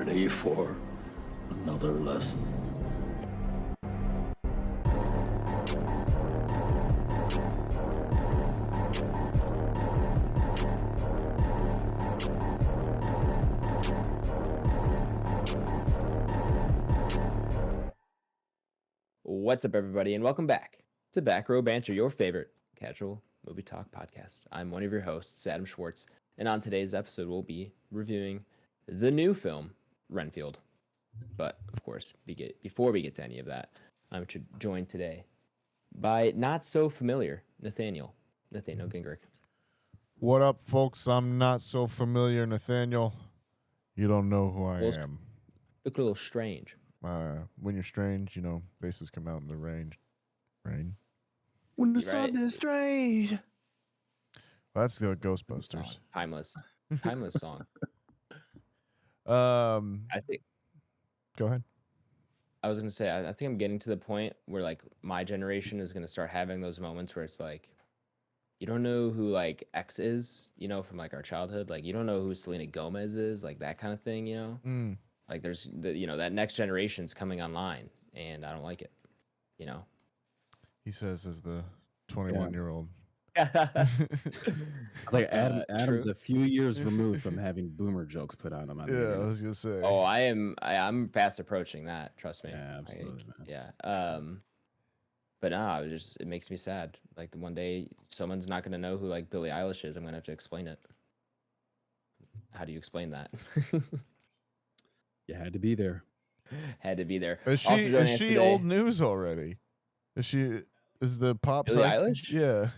Ready for another lesson? What's up, everybody, and welcome back to Back Row Banter, your favorite casual movie talk podcast. I'm one of your hosts, Adam Schwartz, and on today's episode, we'll be reviewing the new film, Renfield. But, of course, before we get to any of that, I'm joined today by not-so-familiar Nathaniel Gingrich. What up, folks? I'm not so familiar, Nathaniel. You don't know who I am. Look a little strange. When you're strange, faces come out in the rain. When the You're sun right. is strange. Well, that's the Ghostbusters. Song. Timeless song. I think. Go ahead. I was gonna say, I think I'm getting to the point where like my generation is gonna start having those moments where it's like, you don't know who like X is, from like our childhood. Like you don't know who Selena Gomez is, like that kind of thing, Like there's that next generation's coming online, and I don't like it, He says as the 21-year-old. I was like, Adam's true. a few years removed from having boomer jokes put on him. I mean, Yeah, I was gonna say. Oh, I'm fast approaching that. Trust me. Yeah, absolutely, man. Yeah. But no, it makes me sad. Like the one day someone's not gonna know who like Billie Eilish is. I'm gonna have to explain it. How do you explain that? You had to be there. Had to be there. Is Also joining us she today- old news already? Is the pop Billie cycle? Eilish? Yeah.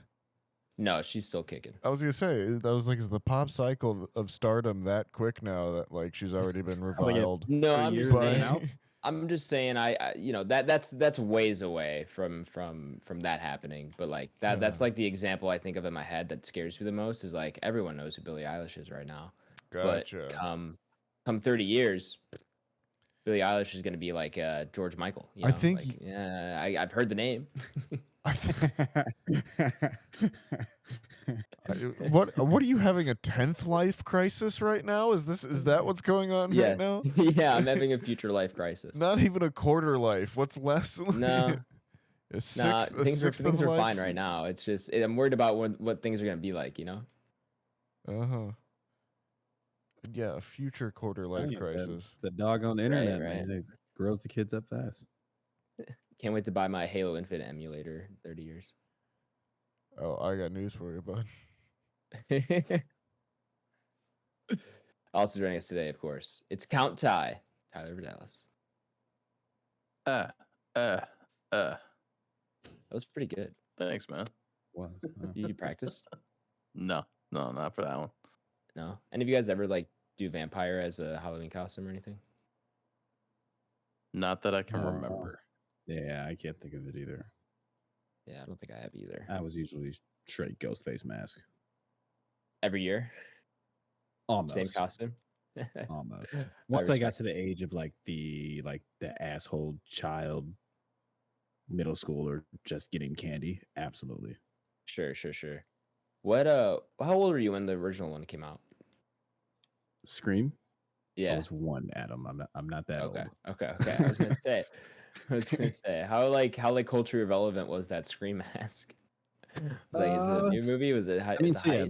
No, she's still kicking. I was gonna say is the pop cycle of stardom that quick now that like she's already been reviled? No, I'm just by- saying. I'm just saying. That's ways away from that happening. But like that's like the example I think of in my head that scares me the most is like everyone knows who Billie Eilish is right now. Gotcha. But come 30 years, Billie Eilish is gonna be like George Michael. I think. Like, yeah, I've heard the name. What are you having a 10th life crisis right now? Is that what's going on right now? Yeah, I'm having a future life crisis. Not even a quarter life. What's less? No. A sixth, a things sixth are of life? fine right now. It's just I'm worried about what things are gonna be like. Uh-huh. Yeah, a future quarter life crisis. The doggone internet, right. man. It grows the kids up fast. Can't wait to buy my Halo Infinite emulator in 30 years. Oh, I got news for you, bud. Also joining us today, of course, it's Count Ty, Tyler Verdalis. That was pretty good. Thanks, man. Was You practice? No, not for that one. No. Any of you guys ever like do vampire as a Halloween costume or anything? Not that I can remember. Yeah, I can't think of it either. Yeah, I don't think I have either. I was usually straight ghost face mask. Every year? Almost. Same costume? Almost. Once I got to the age of like the asshole child middle schooler just getting candy, absolutely. Sure. What how old were you when the original one came out? Scream? Yeah. I was 1, Adam. I'm not that old. Okay. I was gonna say how culturally relevant was that Scream mask? Is it a new movie? Was it?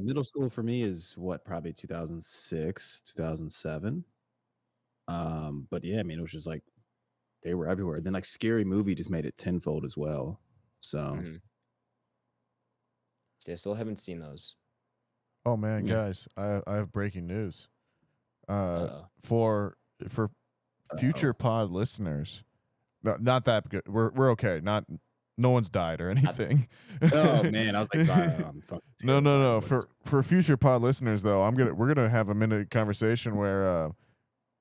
Middle school for me is what, probably 2006, 2007. But yeah, I mean, it was just like they were everywhere. Then like Scary Movie just made it tenfold as well. So See, I still haven't seen those. Oh man, Yeah. guys, I have breaking news. For future pod listeners, not that good. We're okay. No one's died or anything. oh man, I was like, I'm fucking No. For future pod listeners though, we're gonna have a minute conversation where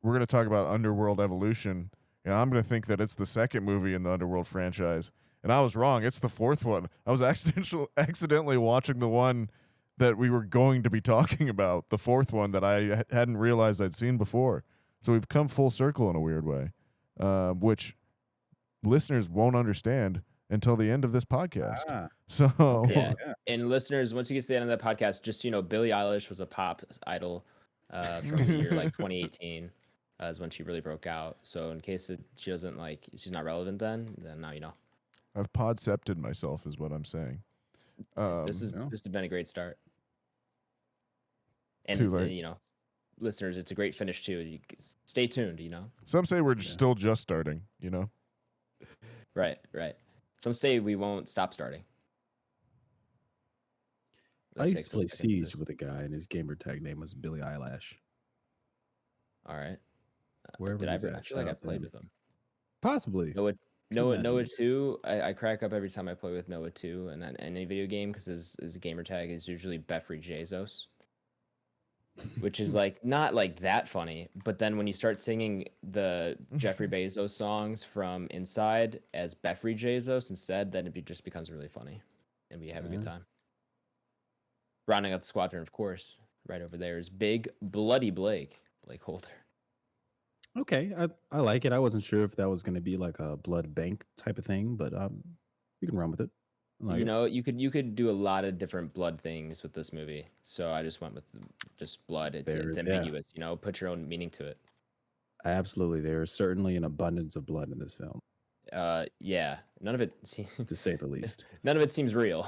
we're gonna talk about Underworld Evolution, and I'm gonna think that it's the second movie in the Underworld franchise, and I was wrong. It's the fourth one. I was accidentally watching the one that we were going to be talking about, the fourth one that I hadn't realized I'd seen before. So we've come full circle in a weird way, which listeners won't understand until the end of this podcast. So yeah. And listeners, once you get to the end of that podcast, just Billie Eilish was a pop idol from the year like 2018. is when she really broke out. So in case she doesn't like, she's not relevant then now you know. I've podcepted myself, is what I'm saying. This has been a great start. And Too late. you know, listeners, it's a great finish too. Stay tuned. You know. Some say we're still just starting. You know. Right. Some say we won't stop starting. I used to play Siege with a guy, and his gamer tag name was Billy Eyelash. All right. Wherever Did I he's ever? I at, feel like I shout out to played him. with him. Possibly. Noah 2. I crack up every time I play with Noah 2 and then any video game because his gamer tag is usually Beffrey Jesus, which is like not like that funny. But then when you start singing the Jeffrey Bezos songs from Inside as Beffrey Jesus instead, then it just becomes really funny, and we have a good time. Rounding out the squadron, of course, right over there is Big Bloody BlakeHolder. Okay, I like it. I wasn't sure if that was going to be like a blood bank type of thing, but you can run with it. You know, you could do a lot of different blood things with this movie. So I just went with just blood. It's ambiguous, you know, put your own meaning to it. Absolutely. There is certainly an abundance of blood in this film. Yeah, none of it to say the least. None of it seems real.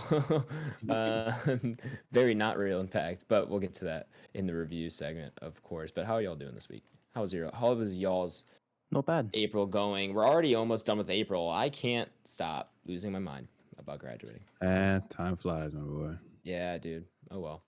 Very not real, in fact, but we'll get to that in the review segment, of course. But how are y'all doing this week? How was y'all's Not bad. April going? We're already almost done with April. I can't stop losing my mind about graduating. Time flies, my boy. Yeah, dude. Oh well.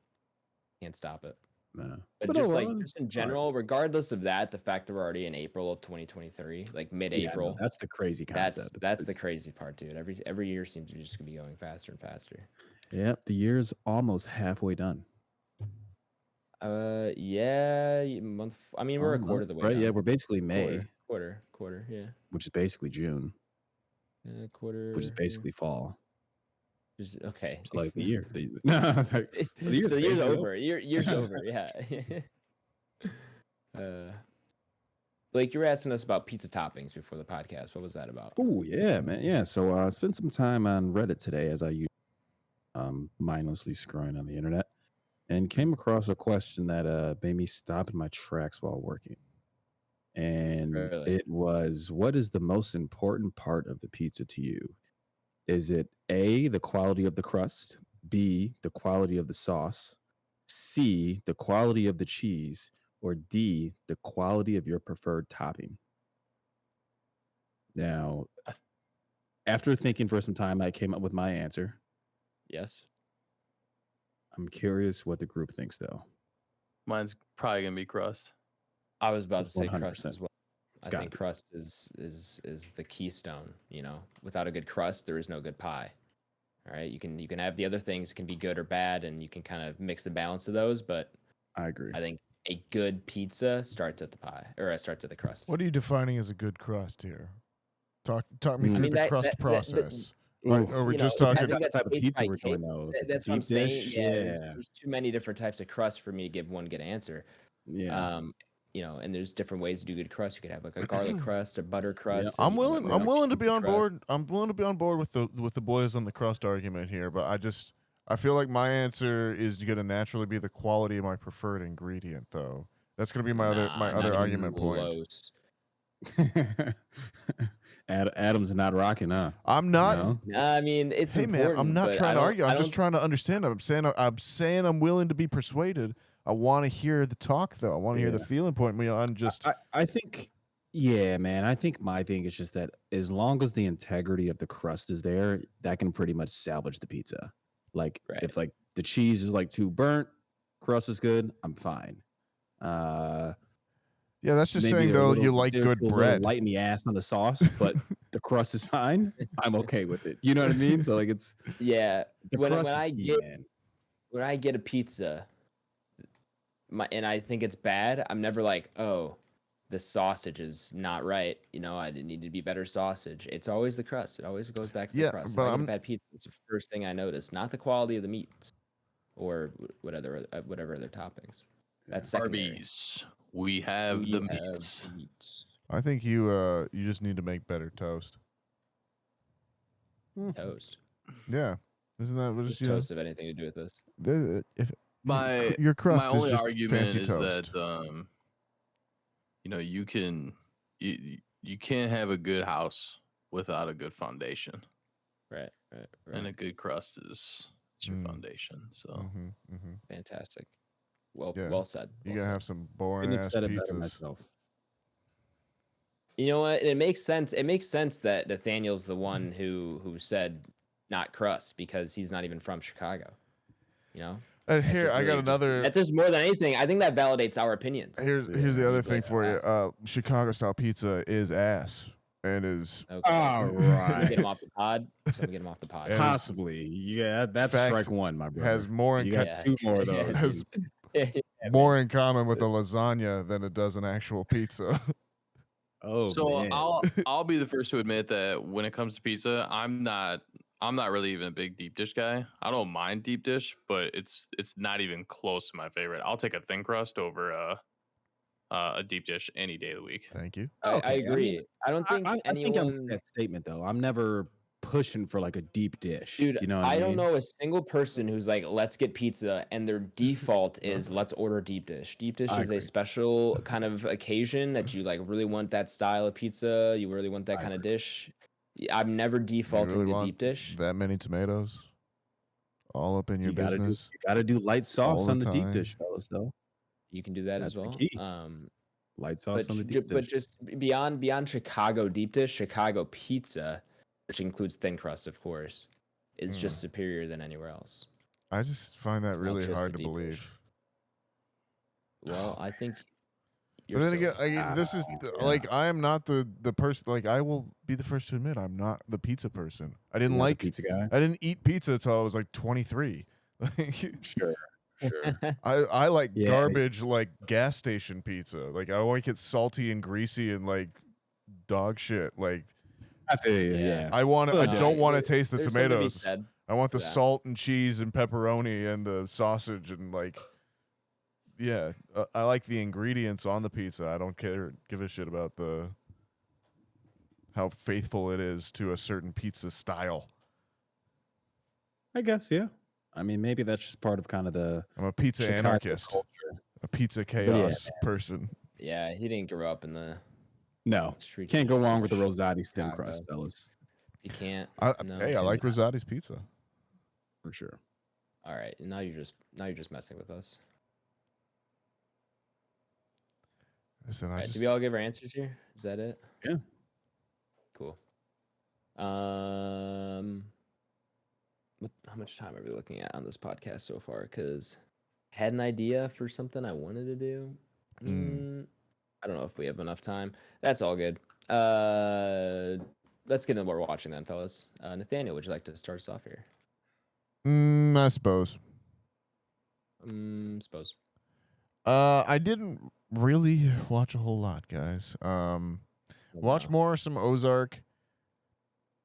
Can't stop it. No. But just just in general, regardless of that, the fact that we're already in April of 2023, like mid-April, no, that's the crazy concept. That's the crazy part, dude. Every year seems to be just gonna be going faster and faster. Yep, the year's almost halfway done. Yeah, month. I mean, we're a quarter of the way. Right? Done. Yeah, we're basically May. Quarter. Yeah. Which is basically June. Quarter. Which is basically fall. Okay. So like the year. No, sorry. So the year's over. Year's over. Yeah. Blake, you were asking us about pizza toppings before the podcast. What was that about? Oh yeah, man. Yeah. So I spent some time on Reddit today as I mindlessly scrolling on the internet, and came across a question that made me stop in my tracks while working. And it was, what is the most important part of the pizza to you? Is it A, the quality of the crust, B, the quality of the sauce, C, the quality of the cheese, or D, the quality of your preferred topping? Now, after thinking for some time, I came up with my answer. Yes. I'm curious what the group thinks, though. Mine's probably gonna be crust. I was about to say 100%. crust as well. I think crust is the keystone. You know, without a good crust, there is no good pie. All right, you can have the other things can be good or bad, and you can kind of mix the balance of those. But I agree. I think a good pizza starts at the pie, or starts at the crust. What are you defining as a good crust here? Talk me through the crust process. Are we just talking about the type of pizza we're doing, though? That's what I'm saying. Yeah, there's too many different types of crust for me to give one good answer. Yeah. You know, and there's different ways to do good crust. You could have like a garlic crust, a butter crust. Yeah, I'm willing to be on board. I'm willing to be on board with the boys on the crust argument here, but I feel like my answer is going to naturally be the quality of my preferred ingredient, though. That's going to be my other argument point. Adam's not rocking, huh? I'm not. I mean, it's hey man, I'm not trying to argue. I'm just trying to understand. I'm saying I'm willing to be persuaded. I want to hear the talk, though. I want to hear the feeling point. I think, yeah, man. I think my thing is just that as long as the integrity of the crust is there, that can pretty much salvage the pizza. Like if like the cheese is like too burnt, crust is good, I'm fine. Yeah, that's just saying though you like good bread. Light in the ass on the sauce, but the crust is fine. I'm okay with it. You know what I mean? So like it's when I get a pizza. And I think it's bad, I'm never like, oh, the sausage is not right. You know, I need to be better sausage. It's always the crust. It always goes back to the crust. But if I get a bad pizza, it's the first thing I notice, not the quality of the meats or whatever other toppings. That's secondary. Arby's. We have the meats. I think you just need to make better toast. Toast. Yeah, isn't that what just toast have anything to do with this? Your crust my only is just argument fancy is toast. that you can't have a good house without a good foundation, Right. and a good crust is your Mm. foundation. So Fantastic. Well, Yeah. well said. You well gotta said. have some boring Couldn't have ass said it better pizzas. myself. You know what? It makes sense. It makes sense that Nathaniel's the one who said not crust because he's not even from Chicago. You know? And That here just I got really another. That's just more than anything. I think that validates our opinions. Here's the Yeah, other you thing like for that. you. Chicago style pizza is ass and is Okay. All Someone right. get him off the pod. Someone get him off the pod. And Possibly. Yeah, that's fact, strike one, my brother. has more in You got Yeah. 2 more of Yeah, those. has Yeah, more in common with a lasagna than it does an actual pizza. Oh, so man. I'll be the first to admit that when it comes to pizza, I'm not really even a big deep dish guy. I don't mind deep dish, but it's not even close to my favorite. I'll take a thin crust over a deep dish any day of the week. Thank you. I Okay, I agree. mean, I don't think I think I'm anyone. with that statement, though. I'm never pushing for like a deep dish. Dude, You know what I I don't mean? know a single person who's like, let's get pizza, and their default is let's order deep dish. Deep dish I is a agree. special kind of occasion that you like really want that style of pizza. You really want that I kind of dish. I've never You defaulted really to want deep dish. that many tomatoes all up in your You gotta business? do light sauce the on the deep time. dish, fellas, though. You can do that as That's the well. key. Light sauce But on the deep but dish. just beyond Chicago deep dish, Chicago pizza, which includes thin crust, of course, is just superior than anywhere else. I just find that It's not really just hard the to deep believe. dish. Well, I think But you're then again, silly. this is yeah. like I am not the person. Like I will be the first to admit I'm not the pizza person. I You're didn't not a like pizza guy. I didn't eat pizza until I was like 23. Sure. I like Yeah. garbage like gas station pizza. Like I like it salty and greasy and like dog shit. Like I feel you. Yeah. Yeah. I want to. I No, don't want to taste the There's something to be tomatoes. said I want for the that. salt and cheese and pepperoni and the sausage and like. Yeah, I like the ingredients on the pizza. I don't give a shit about how faithful it is to a certain pizza style. I guess, yeah. I mean, maybe that's just part of kind of the I'm a pizza Chicago anarchist, culture. a pizza yeah, chaos person. Yeah, he didn't grow up in the No. streets. Can't of go wrong with the Chicago. Rosati's thin crust, fellas. You can't. No. Hey, I like Rosati's pizza. For sure. All right, now you're just messing with us. Listen, All I right, just did we all give our answers here? Is that it? Yeah. Cool. How much time are we looking at on this podcast so far? Because I had an idea for something I wanted to do. I don't know if we have enough time. That's all good. Let's get into what we're watching then, fellas. Nathaniel, would you like to start us off here? I suppose. Suppose. I didn't really watch a whole lot, guys. Watch some Ozark.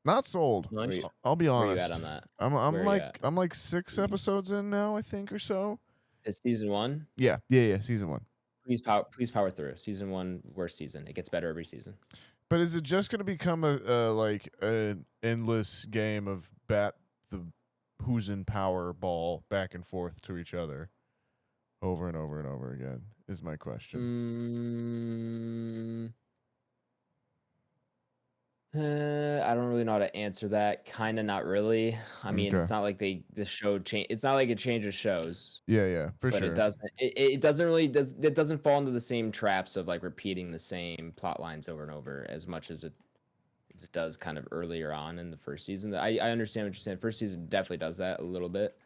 Not sold. Nice. I'll be Where you honest. at on that? I'm Where you at? I'm like 6 episodes in now, I think, or so. It's season 1. Yeah, season 1. Please power through. Season 1, worst season. It gets better every season. But is it just going to become like an endless game of bat the who's in power ball back and forth to each other over and over and over again? Is my question. I don't really know how to answer that. Kind of not really. I mean, Okay. it's not like the show change. It's not like it changes shows, Yeah, for but sure. it doesn't. It doesn't really it doesn't fall into the same traps of like repeating the same plot lines over and over as much as it does kind of earlier on in the first season. I understand what you're saying. First season definitely does that a little bit,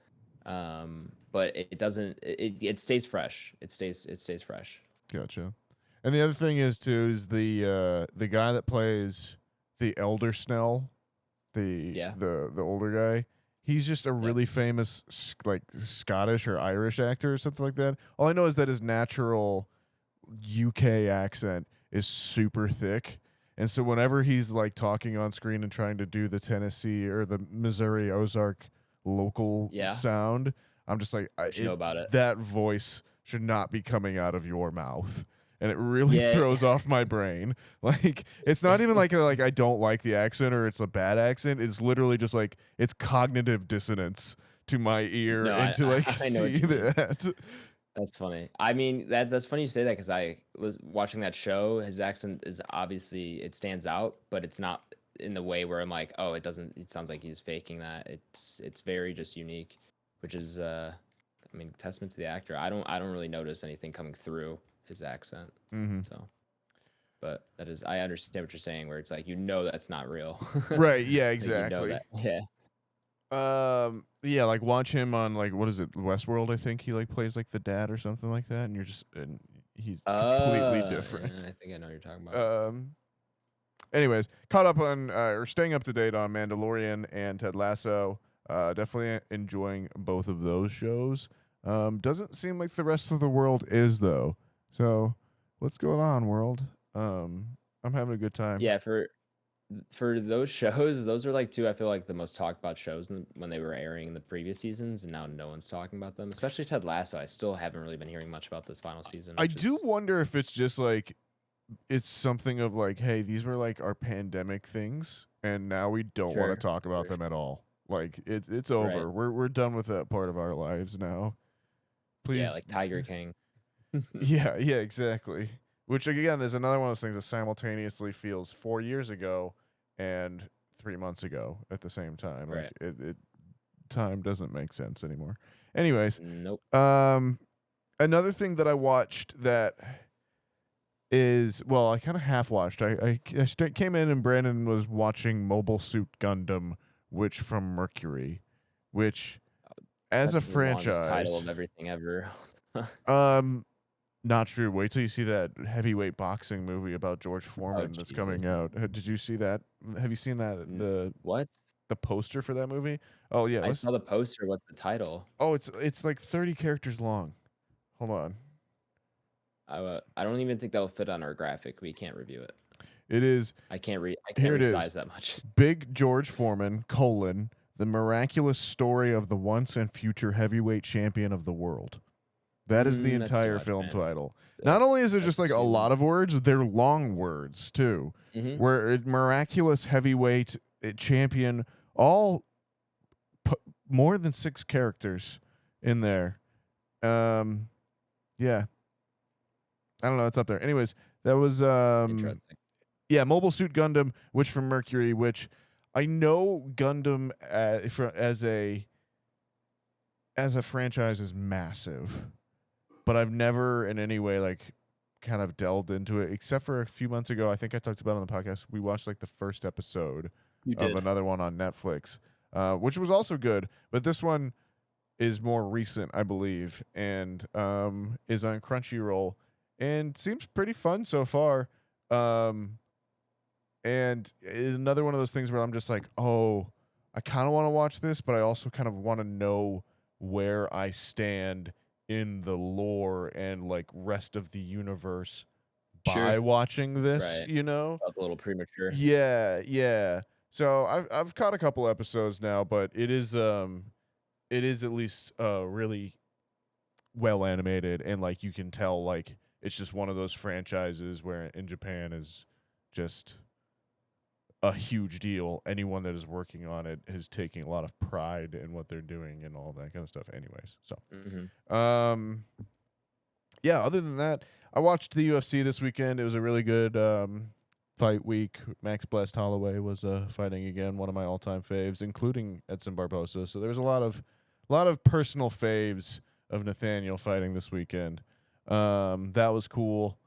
but it doesn't. It stays fresh. It stays fresh. Gotcha. And the other thing is the guy that plays the Elder Snell, the older guy. He's just a really famous like Scottish or Irish actor or something like that. All I know is that his natural UK accent is super thick. And so whenever he's like talking on screen and trying to do the Tennessee or the Missouri Ozark local sound, I'm just like, know about it. That voice should not be coming out of your mouth. And it really throws off my brain. Like, it's not even like I don't like the accent or it's a bad accent. It's literally just like it's cognitive dissonance to my ear No, and to like I know what see you mean. that. That's funny. I mean, that's funny you say that because I was watching that show. His accent is obviously it stands out, but it's not in the way where I'm like, oh, it doesn't. It sounds like he's faking that. It's very just unique, which is I mean, testament to the actor. I don't really notice anything coming through his accent. Mm-hmm. So, but that is I understand what you're saying, where it's like that's not real. Right. Yeah. Like, Exactly. that. Yeah. Yeah, like watch him on like what is it, Westworld? I think he like plays like the dad or something like that, and he's completely different. Yeah, I think I know what you're talking about. Anyways, caught up on or staying up to date on Mandalorian and Ted Lasso. Definitely enjoying both of those shows. Doesn't seem like the rest of the world is though. So, what's going on, world? I'm having a good time. Yeah, for those shows, those are like two I feel like the most talked about shows when they were airing in the previous seasons, and now no one's talking about them. Especially Ted Lasso. I still haven't really been hearing much about this final season. I do wonder if it's just like it's something of like, hey, these were like our pandemic things, and now we don't want to talk about them at all. Like it's over. Right. We're done with that part of our lives now. Please. Yeah, like Tiger King. yeah, exactly. Which again is another one of those things that simultaneously feels 4 years ago and 3 months ago at the same time. Like it time doesn't make sense anymore. Anyways, Nope. Another thing that I watched that is, well, I kind of half watched. I came in and Brandon was watching Mobile Suit Gundam, which from Mercury, which as That's a the franchise longest title of everything ever. Not true. Wait till you see that heavyweight boxing movie about George Foreman that's coming out. Did you see that? Have you seen that? What? The poster for that movie? Oh yeah, I saw the poster. What's the title? Oh, it's like 30 characters long. Hold on. I don't even think that'll fit on our graphic. We can't review it. It is. I can't Here it resize is. that much. Big George Foreman, the miraculous story of the once and future heavyweight champion of the world. That is the entire film title. Not only is it just like a lot of words, they're long words too. Where miraculous heavyweight champion, all more than 6 characters in there. Yeah. I don't know. It's up there. Anyways, that was Interesting. Yeah, Mobile Suit Gundam, which from Mercury, which I know Gundam as a franchise is massive, but I've never in any way like kind of delved into it, except for a few months ago. I think I talked about it on the podcast. We watched like the first episode of another one on Netflix, which was also good, but this one is more recent, I believe, and is on Crunchyroll and seems pretty fun so far. And another one of those things where I'm just like, oh, I kind of want to watch this, but I also kind of want to know where I stand in the lore and like rest of the universe by watching this, you know? Felt a little premature. Yeah. So I've caught a couple episodes now, but it is at least really well animated, and like you can tell like it's just one of those franchises where in Japan is just a huge deal. Anyone that is working on it is taking a lot of pride in what they're doing and all that kind of stuff. Anyways, so yeah. Other than that, I watched the UFC this weekend. It was a really good fight week. Max Blast Holloway was fighting again, one of my all-time faves, including Edson Barbosa. So there was a lot of personal faves of Nathaniel fighting this weekend. That was cool.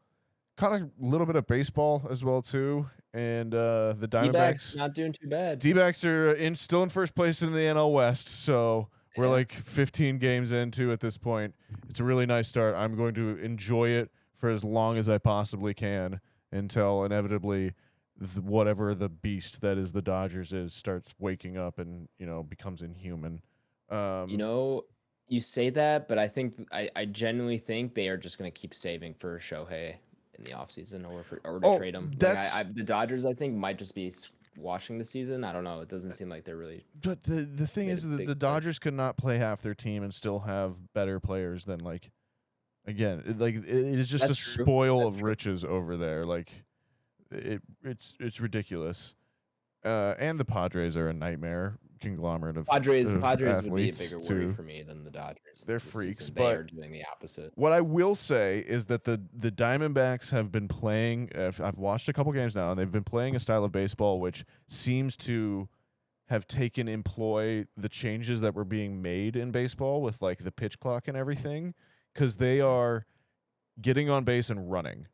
Caught a little bit of baseball as well too, and the Diamondbacks not doing too bad. D-backs are still in first place in the NL West, so we're like 15 games into at this point. It's a really nice start. I'm going to enjoy it for as long as I possibly can until inevitably whatever the beast that is the Dodgers starts waking up and becomes inhuman. You say that, but I think I genuinely think they are just going to keep saving for Shohei in the offseason or to trade him. Like the Dodgers, I think, might just be watching the season. I don't know. It doesn't seem like they're really. But the thing is that the Dodgers could not play half their team and still have better players than it is just a spoil of riches over there. Like it's ridiculous. And the Padres are a nightmare conglomerate of Padres would be a athletes bigger worry too. for me than the Dodgers. They're this freaks, season. but They are doing the opposite. what I will say is that the Diamondbacks have been playing. I've watched a couple games now, and they've been playing a style of baseball which seems to have employ the changes that were being made in baseball with like the pitch clock and everything, because they are getting on base and running,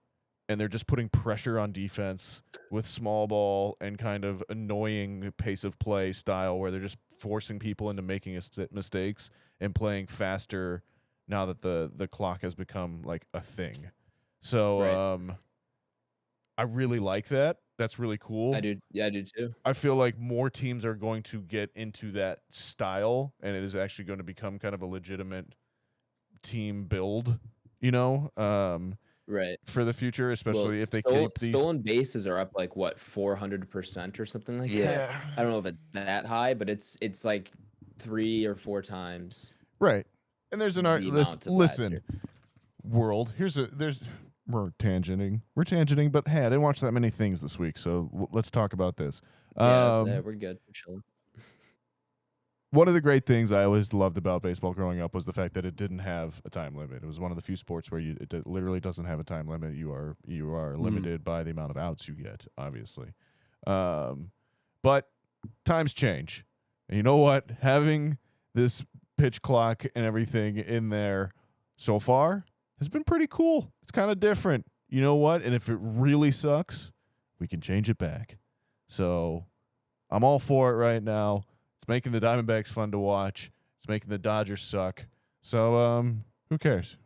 and they're just putting pressure on defense with small ball and kind of annoying pace of play style where they're just forcing people into making mistakes and playing faster now that the clock has become like a thing. So I really like that. That's really cool. I do. Yeah, I do too. I feel like more teams are going to get into that style, and it is actually going to become kind of a legitimate team build, Right. for the future, especially if they keep these. Stolen bases are up like what 400% or something like that. Yeah. I don't know if it's that high, but it's like 3 or 4 times. Right. And there's an art. the amount of last Listen, year. world. We're tangenting, but hey, I didn't watch that many things this week, so let's talk about this. Yeah, we're good. We're chilling. One of the great things I always loved about baseball growing up was the fact that it didn't have a time limit. It was one of the few sports where it literally doesn't have a time limit. You are limited by the amount of outs you get, obviously. But times change. And you know what? Having this pitch clock and everything in there so far has been pretty cool. It's kind of different. You know what? And if it really sucks, we can change it back. So I'm all for it right now. It's making the Diamondbacks fun to watch. It's making the Dodgers suck. So who cares?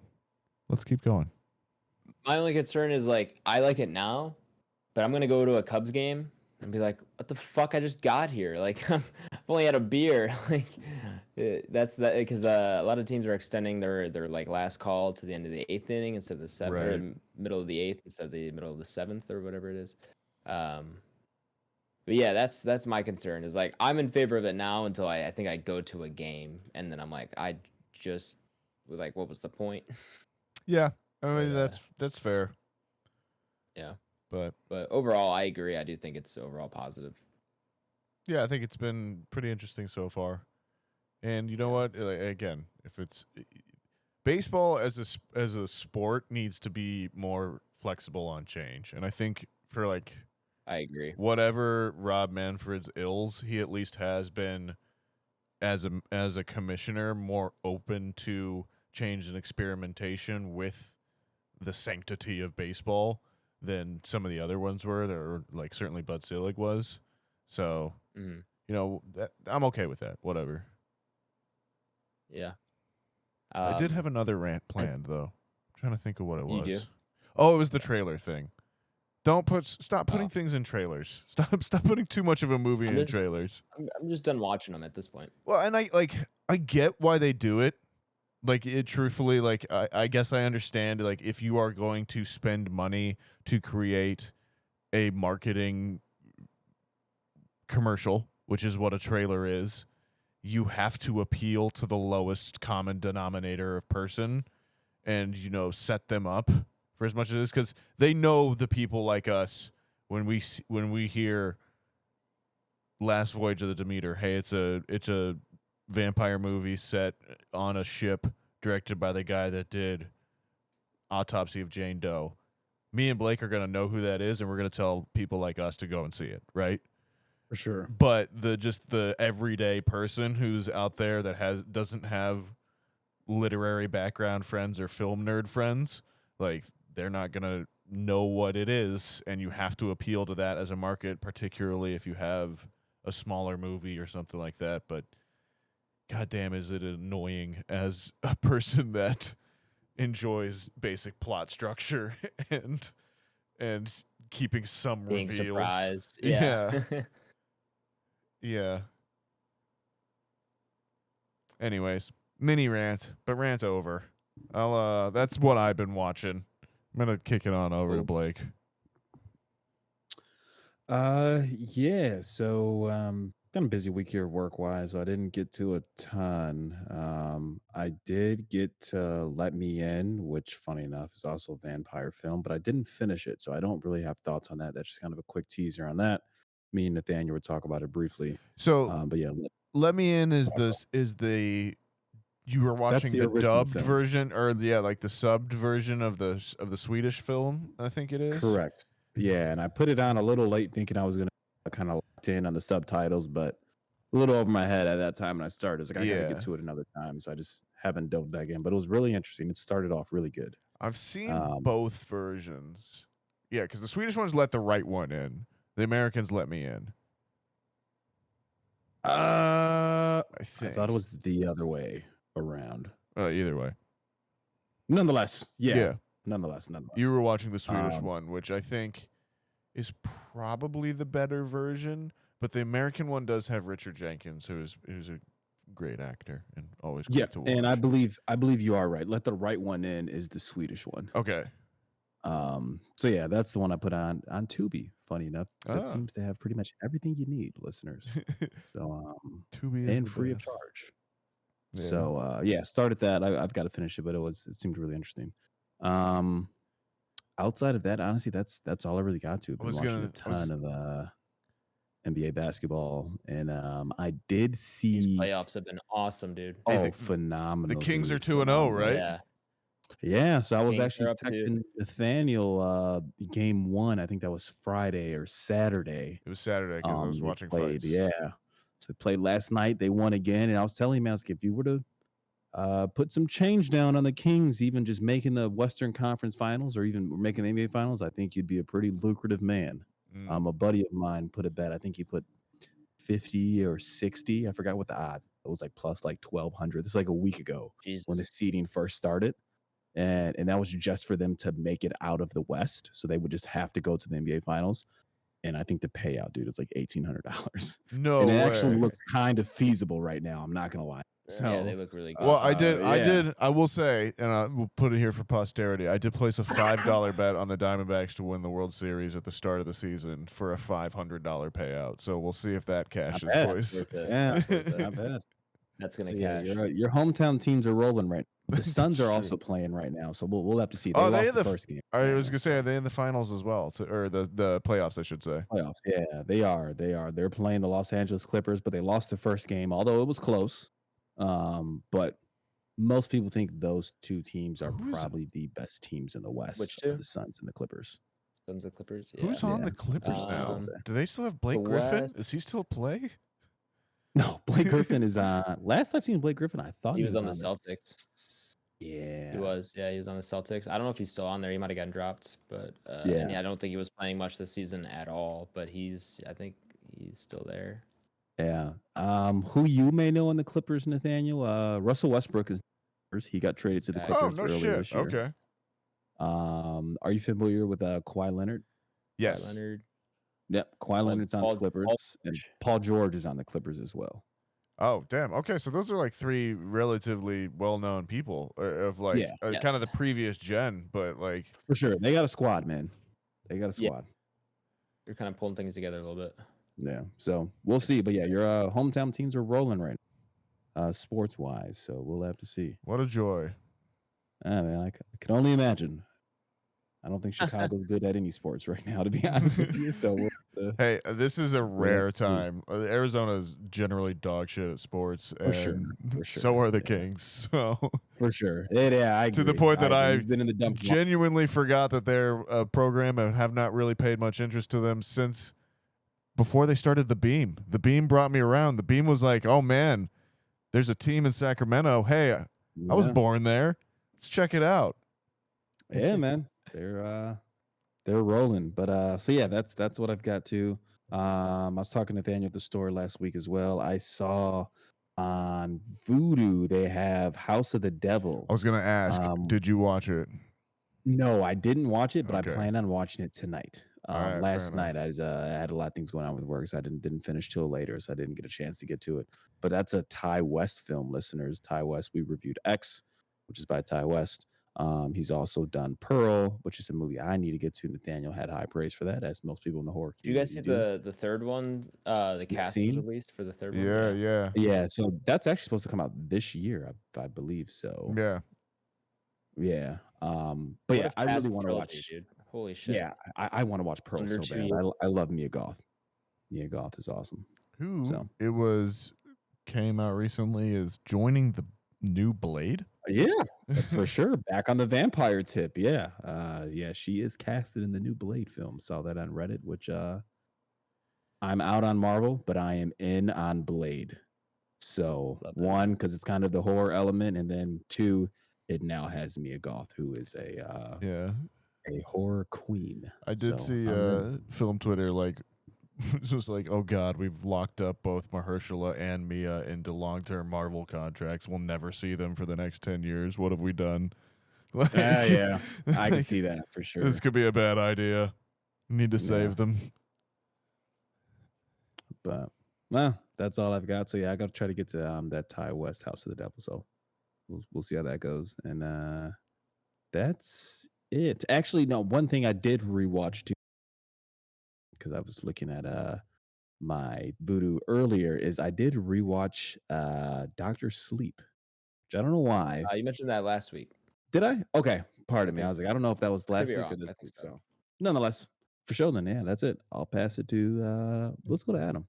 Let's keep going. My only concern is like I like it now, but I'm gonna go to a Cubs game and be like, "What the fuck? I just got here. Like I've only had a beer." Like that's that because a lot of teams are extending their like last call to the end of the 8th inning instead of the 7th, Right. or middle of the 8th instead of the middle of the 7th or whatever it is. But yeah, that's my concern. Is like I'm in favor of it now until I think I go to a game and then I'm like I just like what was the point? Yeah, I mean But, that's fair. Yeah. But overall, I agree. I do think it's overall positive. yeah, I think it's been pretty interesting so far. And you know what? Again, if it's baseball as a sport needs to be more flexible on change, and I think for like I agree. whatever Rob Manfred's ills, he at least has been as a commissioner more open to change and experimentation with the sanctity of baseball than some of the other ones were. Or like certainly Bud Selig was. So I'm okay with that. Whatever. Yeah. I did have another rant planned though. I'm trying to think of what it was. You do? Oh, it was the trailer thing. Stop putting things in trailers. Stop putting too much of a movie in trailers. I'm just done watching them at this point. Well, and I get why they do it. Like it truthfully, like I guess I understand like if you are going to spend money to create a marketing commercial, which is what a trailer is, you have to appeal to the lowest common denominator of person and set them up for as much as it is, because they know the people like us when we hear Last Voyage of the Demeter, hey, it's a vampire movie set on a ship directed by the guy that did Autopsy of Jane Doe. Me and Blake are going to know who that is, and we're going to tell people like us to go and see it, right? For sure. But the everyday person who's out there that doesn't have literary background friends or film nerd friends, like they're not going to know what it is, and you have to appeal to that as a market, particularly if you have a smaller movie or something like that. But goddamn, is it annoying as a person that enjoys basic plot structure and keeping some Being reveals. surprised. Yeah. Yeah. Anyways, mini rant, but rant over. That's what I've been watching. I'm gonna kick it on over to Blake. Yeah. So kind of busy week here work wise, so I didn't get to a ton. I did get to Let Me In, which funny enough is also a vampire film, but I didn't finish it, so I don't really have thoughts on that. That's just kind of a quick teaser on that. Me and Nathaniel would talk about it briefly. So But yeah, Let Me In is the you were watching the the original dubbed film. version, or like the subbed version of the Swedish film, I think it is. Correct. Yeah, and I put it on a little late, thinking I was gonna kind of locked in on the subtitles, but a little over my head at that time when I started. I was like, I gotta Yeah. get to it another time, so I just haven't dove back in. But it was really interesting. It started off really good. I've seen both versions. Yeah, because the Swedish ones let the right one in. The Americans let me in. I think. thought it was the other way around. Either way. Nonetheless, Yeah. Nonetheless. You were watching the Swedish one, which I think is probably the better version, but the American one does have Richard Jenkins, who's a great actor and always great to watch. And I believe you are right. Let the right one in is the Swedish one. Okay. So yeah, that's the one I put on Tubi. Funny enough, that seems to have pretty much everything you need, listeners. So Tubi is and the free best. of charge. Yeah. So yeah, started that. I've got to finish it, but it seemed really interesting. Outside of that, honestly, that's all I really got to. I've been watching a ton of NBA basketball, and I did see These playoffs have been awesome, dude. Oh, phenomenal! The Kings dude, are 2-0, right? Yeah. Yeah, so I was Kings actually are up to- texting Nathaniel game 1. I think that was Friday or Saturday. It was Saturday because I was they watching played, fights. Yeah. So they played last night. They won again. And I was telling him, I was like, if you were to put some change down on the Kings, even just making the Western Conference Finals or even making the NBA Finals, I think you'd be a pretty lucrative man. A buddy of mine put a bet. I think he put 50 or 60. I forgot what the odds. It was like plus like 1,200. This is like a week ago when the seeding first started. And that was just for them to make it out of the West. So they would just have to go to the NBA Finals. And I think the payout, dude, is like $1,800. No and it way. actually looks kind of feasible right now. I'm not going to lie. So, yeah, they look really good. Well, I will say, and I will put it here for posterity, I did place a $5 bet on the Diamondbacks to win the World Series at the start of the season for a $500 payout. So we'll see if that cashes, boys. Yeah, not bad. That's going to Yeah, cash. your hometown teams are rolling right now. The Suns are also playing right now, so we'll have to see. They lost the first game. I was gonna say, are they in the finals as well, or the playoffs? I should say playoffs. Yeah, they are. They're playing the Los Angeles Clippers, but they lost the first game, although it was close. But most people think those two teams are probably the best teams in the West. Which two? The Suns and the Clippers. Suns and Clippers. Yeah. Who's on the Clippers now? Do they still have Blake Griffin? Is he still play? No, Blake Griffin is on. Last I've seen Blake Griffin, I thought he was on the Celtics. Yeah, he was. Yeah, he was on the Celtics. I don't know if he's still on there. He might have gotten dropped, but I don't think he was playing much this season at all. But I think he's still there. Yeah. Who you may know on the Clippers, Nathaniel? Russell Westbrook is. He got traded to the Clippers earlier this year. Okay. Are you familiar with Kawhi Leonard? Yes. Kawhi Leonard. Yep, Kawhi Leonard's on the Clippers, and Paul George is on the Clippers as well. Oh, damn. Okay, so those are like three relatively well-known people of like kind of the previous gen, but like for sure they got a squad, man. They got a squad. They're kind of pulling things together a little bit. Yeah, so we'll see. But yeah, your hometown teams are rolling right now, sports-wise. So we'll have to see. What a joy! Man, I can only imagine. I don't think Chicago's good at any sports right now, to be honest with you. So, hey, this is a rare time. Arizona's generally dog shit at sports, for sure. So are the Kings. So for sure, yeah, I agree. To the point that I've been in the dumps genuinely forgot that their program and have not really paid much interest to them since before they started the Beam. The Beam brought me around. The Beam was like, "Oh man, there's a team in Sacramento. Hey, I was born there. Let's check it out." Yeah, man. They're rolling, but so yeah, that's what I've got too. I was talking to Nathaniel at the store last week as well. I saw on Vudu they have House of the Devil. I was gonna ask, did you watch it? No, I didn't watch it, but I plan on watching it tonight. Right, last night I had a lot of things going on with work, so I didn't finish till later, so I didn't get a chance to get to it. But that's a Ty West film, listeners. Ty West, we reviewed X, which is by Ty West. He's also done Pearl, which is a movie I need to get to. Nathaniel had high praise for that, as most people in the horror community. You guys see the third one? The cast was released for the third one. Yeah. So that's actually supposed to come out this year, I believe. So yeah. But yeah, I really want to watch. Dude. Holy shit! Yeah, I want to watch Pearl so bad. I love Mia Goth. Mia Goth is awesome. It was came out recently is joining the new Blade. Yeah, for sure. Back on the vampire tip. Yeah. Yeah, she is casted in the new Blade film. Saw that on Reddit, which I'm out on Marvel, but I am in on Blade. So Love that. one, because it's kind of the horror element, and then two, it now has Mia Goth, who is a horror queen. I did So see I'm ready. film Twitter like just like, oh god, we've locked up both Mahershala and Mia into long-term Marvel contracts. We'll never see them for the next 10 years. What have we done? Like, Yeah, I can like, see that for sure. This could be a bad idea. Need to save them. But well, that's all I've got. So yeah, I got to try to get to that Ty West House of the Devil. So we'll see how that goes. And that's it. Actually, no, one thing I did rewatch too, because I was looking at my Voodoo earlier, is I did rewatch Doctor Sleep, which I don't know why. You mentioned that last week. Did I? Okay, pardon I me. I think was so. like, I don't know if that was I could last be week wrong, or this but I think week. so. So nonetheless, for sure then, yeah, that's it. I'll pass it to let's go to Adam.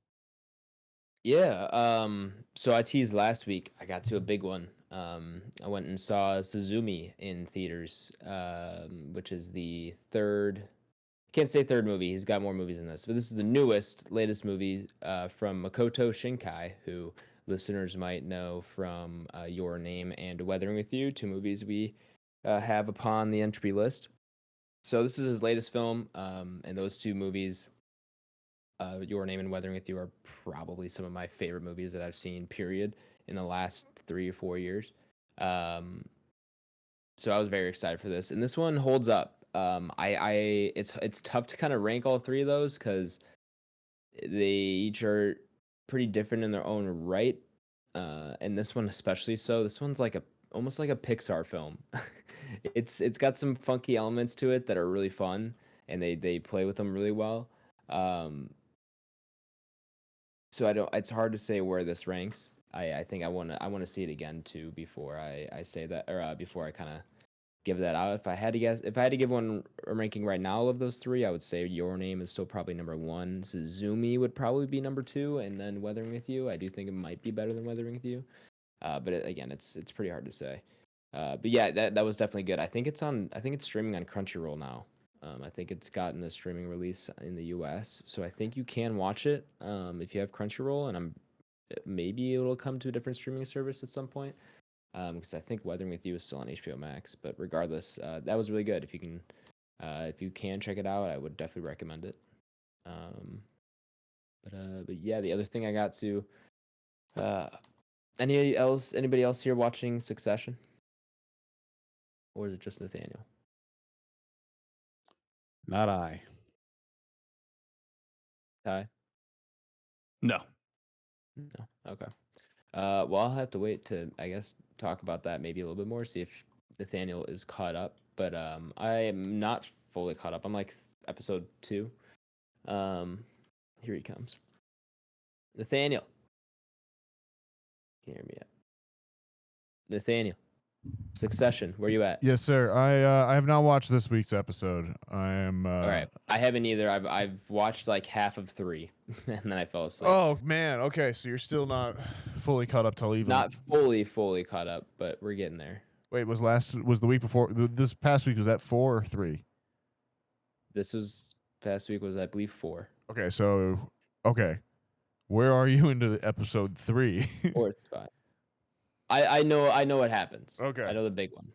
Yeah. So I teased last week. I got to a big one. I went and saw Suzumi in theaters, which is the third. Can't say third movie. He's got more movies than this, but this is the latest movie from Makoto Shinkai, who listeners might know from Your Name and Weathering with You, two movies we have upon the Entropy list. So this is his latest film, and those two movies, Your Name and Weathering with You, are probably some of my favorite movies that I've seen, period, in the last 3 or 4 years. So I was very excited for this, and this one holds up. It's tough to kind of rank all three of those because they each are pretty different in their own right, and this one especially so. This one's like almost like a Pixar film. It's got some funky elements to it that are really fun, and they play with them really well. So I don't. It's hard to say where this ranks. I think I want to see it again too before I say that, or before I kind of give that out. If I had to give one a ranking right now of those three, I would say Your Name is still probably number one. Suzumi would probably be number two, and then Weathering with You. I do think it might be better than Weathering with You, but again, it's pretty hard to say. But yeah, that was definitely good. I think it's streaming on Crunchyroll now. I think it's gotten a streaming release in the U.S., so I think you can watch it if you have Crunchyroll, and maybe it'll come to a different streaming service at some point. Because I think Weathering with You is still on HBO Max, but regardless, that was really good. If you can check it out, I would definitely recommend it. But yeah, the other thing I got to, anybody else here watching Succession, or is it just Nathaniel? Not I. Ty? No. No. Okay. Well, I'll have to wait to, I guess, talk about that maybe a little bit more, see if Nathaniel is caught up. But I am not fully caught up. I'm like episode 2. Here he comes. Nathaniel. Can you hear me yet? Nathaniel. Succession, where you at? Yes, sir. I have not watched this week's episode. I am. All right. I haven't either. I've watched like half of 3, and then I fell asleep. Oh man. Okay, so you're still not fully caught up till even. Not fully caught up, but we're getting there. Wait, was the week before? This past week, was that 4 or 3? This was past week was, I believe, 4. Okay, so where are you into episode 3? 4 or 5. I know what happens. Okay. I know the big one.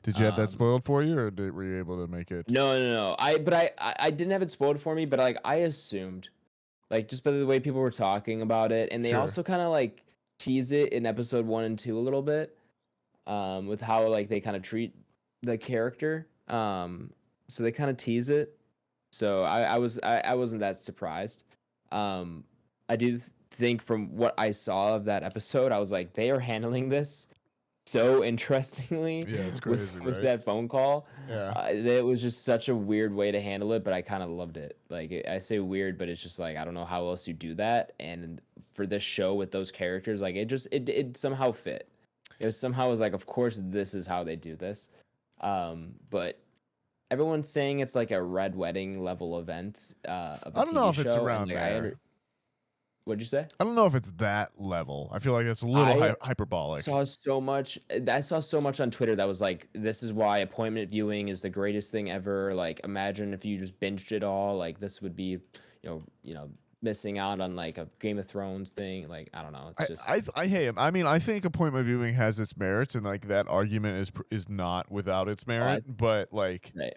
Did you have that spoiled for you, or were you able to make it? No. I didn't have it spoiled for me, but like I assumed, like just by the way people were talking about it, and they Sure. also kind of like tease it in episode 1 and 2 a little bit, with how like they kind of treat the character. So they kind of tease it. So I wasn't that surprised. I do think from what I saw of that episode, I was like, they are handling this so interestingly. Yeah, it's crazy, with right? that phone call. Yeah. It was just such a weird way to handle it, but I kind of loved it. Like I say weird, but it's just like I don't know how else you do that. And for this show with those characters, like it somehow fit. It somehow was like, of course, this is how they do this. But everyone's saying it's like a Red Wedding level event. Of a I don't know TV if it's show, around and, like, there. What'd you say? I don't know if it's that level. I feel like it's a little hyperbolic. I saw so much on Twitter that was like, this is why appointment viewing is the greatest thing ever. Like, imagine if you just binged it all. Like, this would be, missing out on like a Game of Thrones thing. Like, I don't know. It's just I hate him. I mean, I think appointment viewing has its merits, and like that argument is not without its merit. But like, right.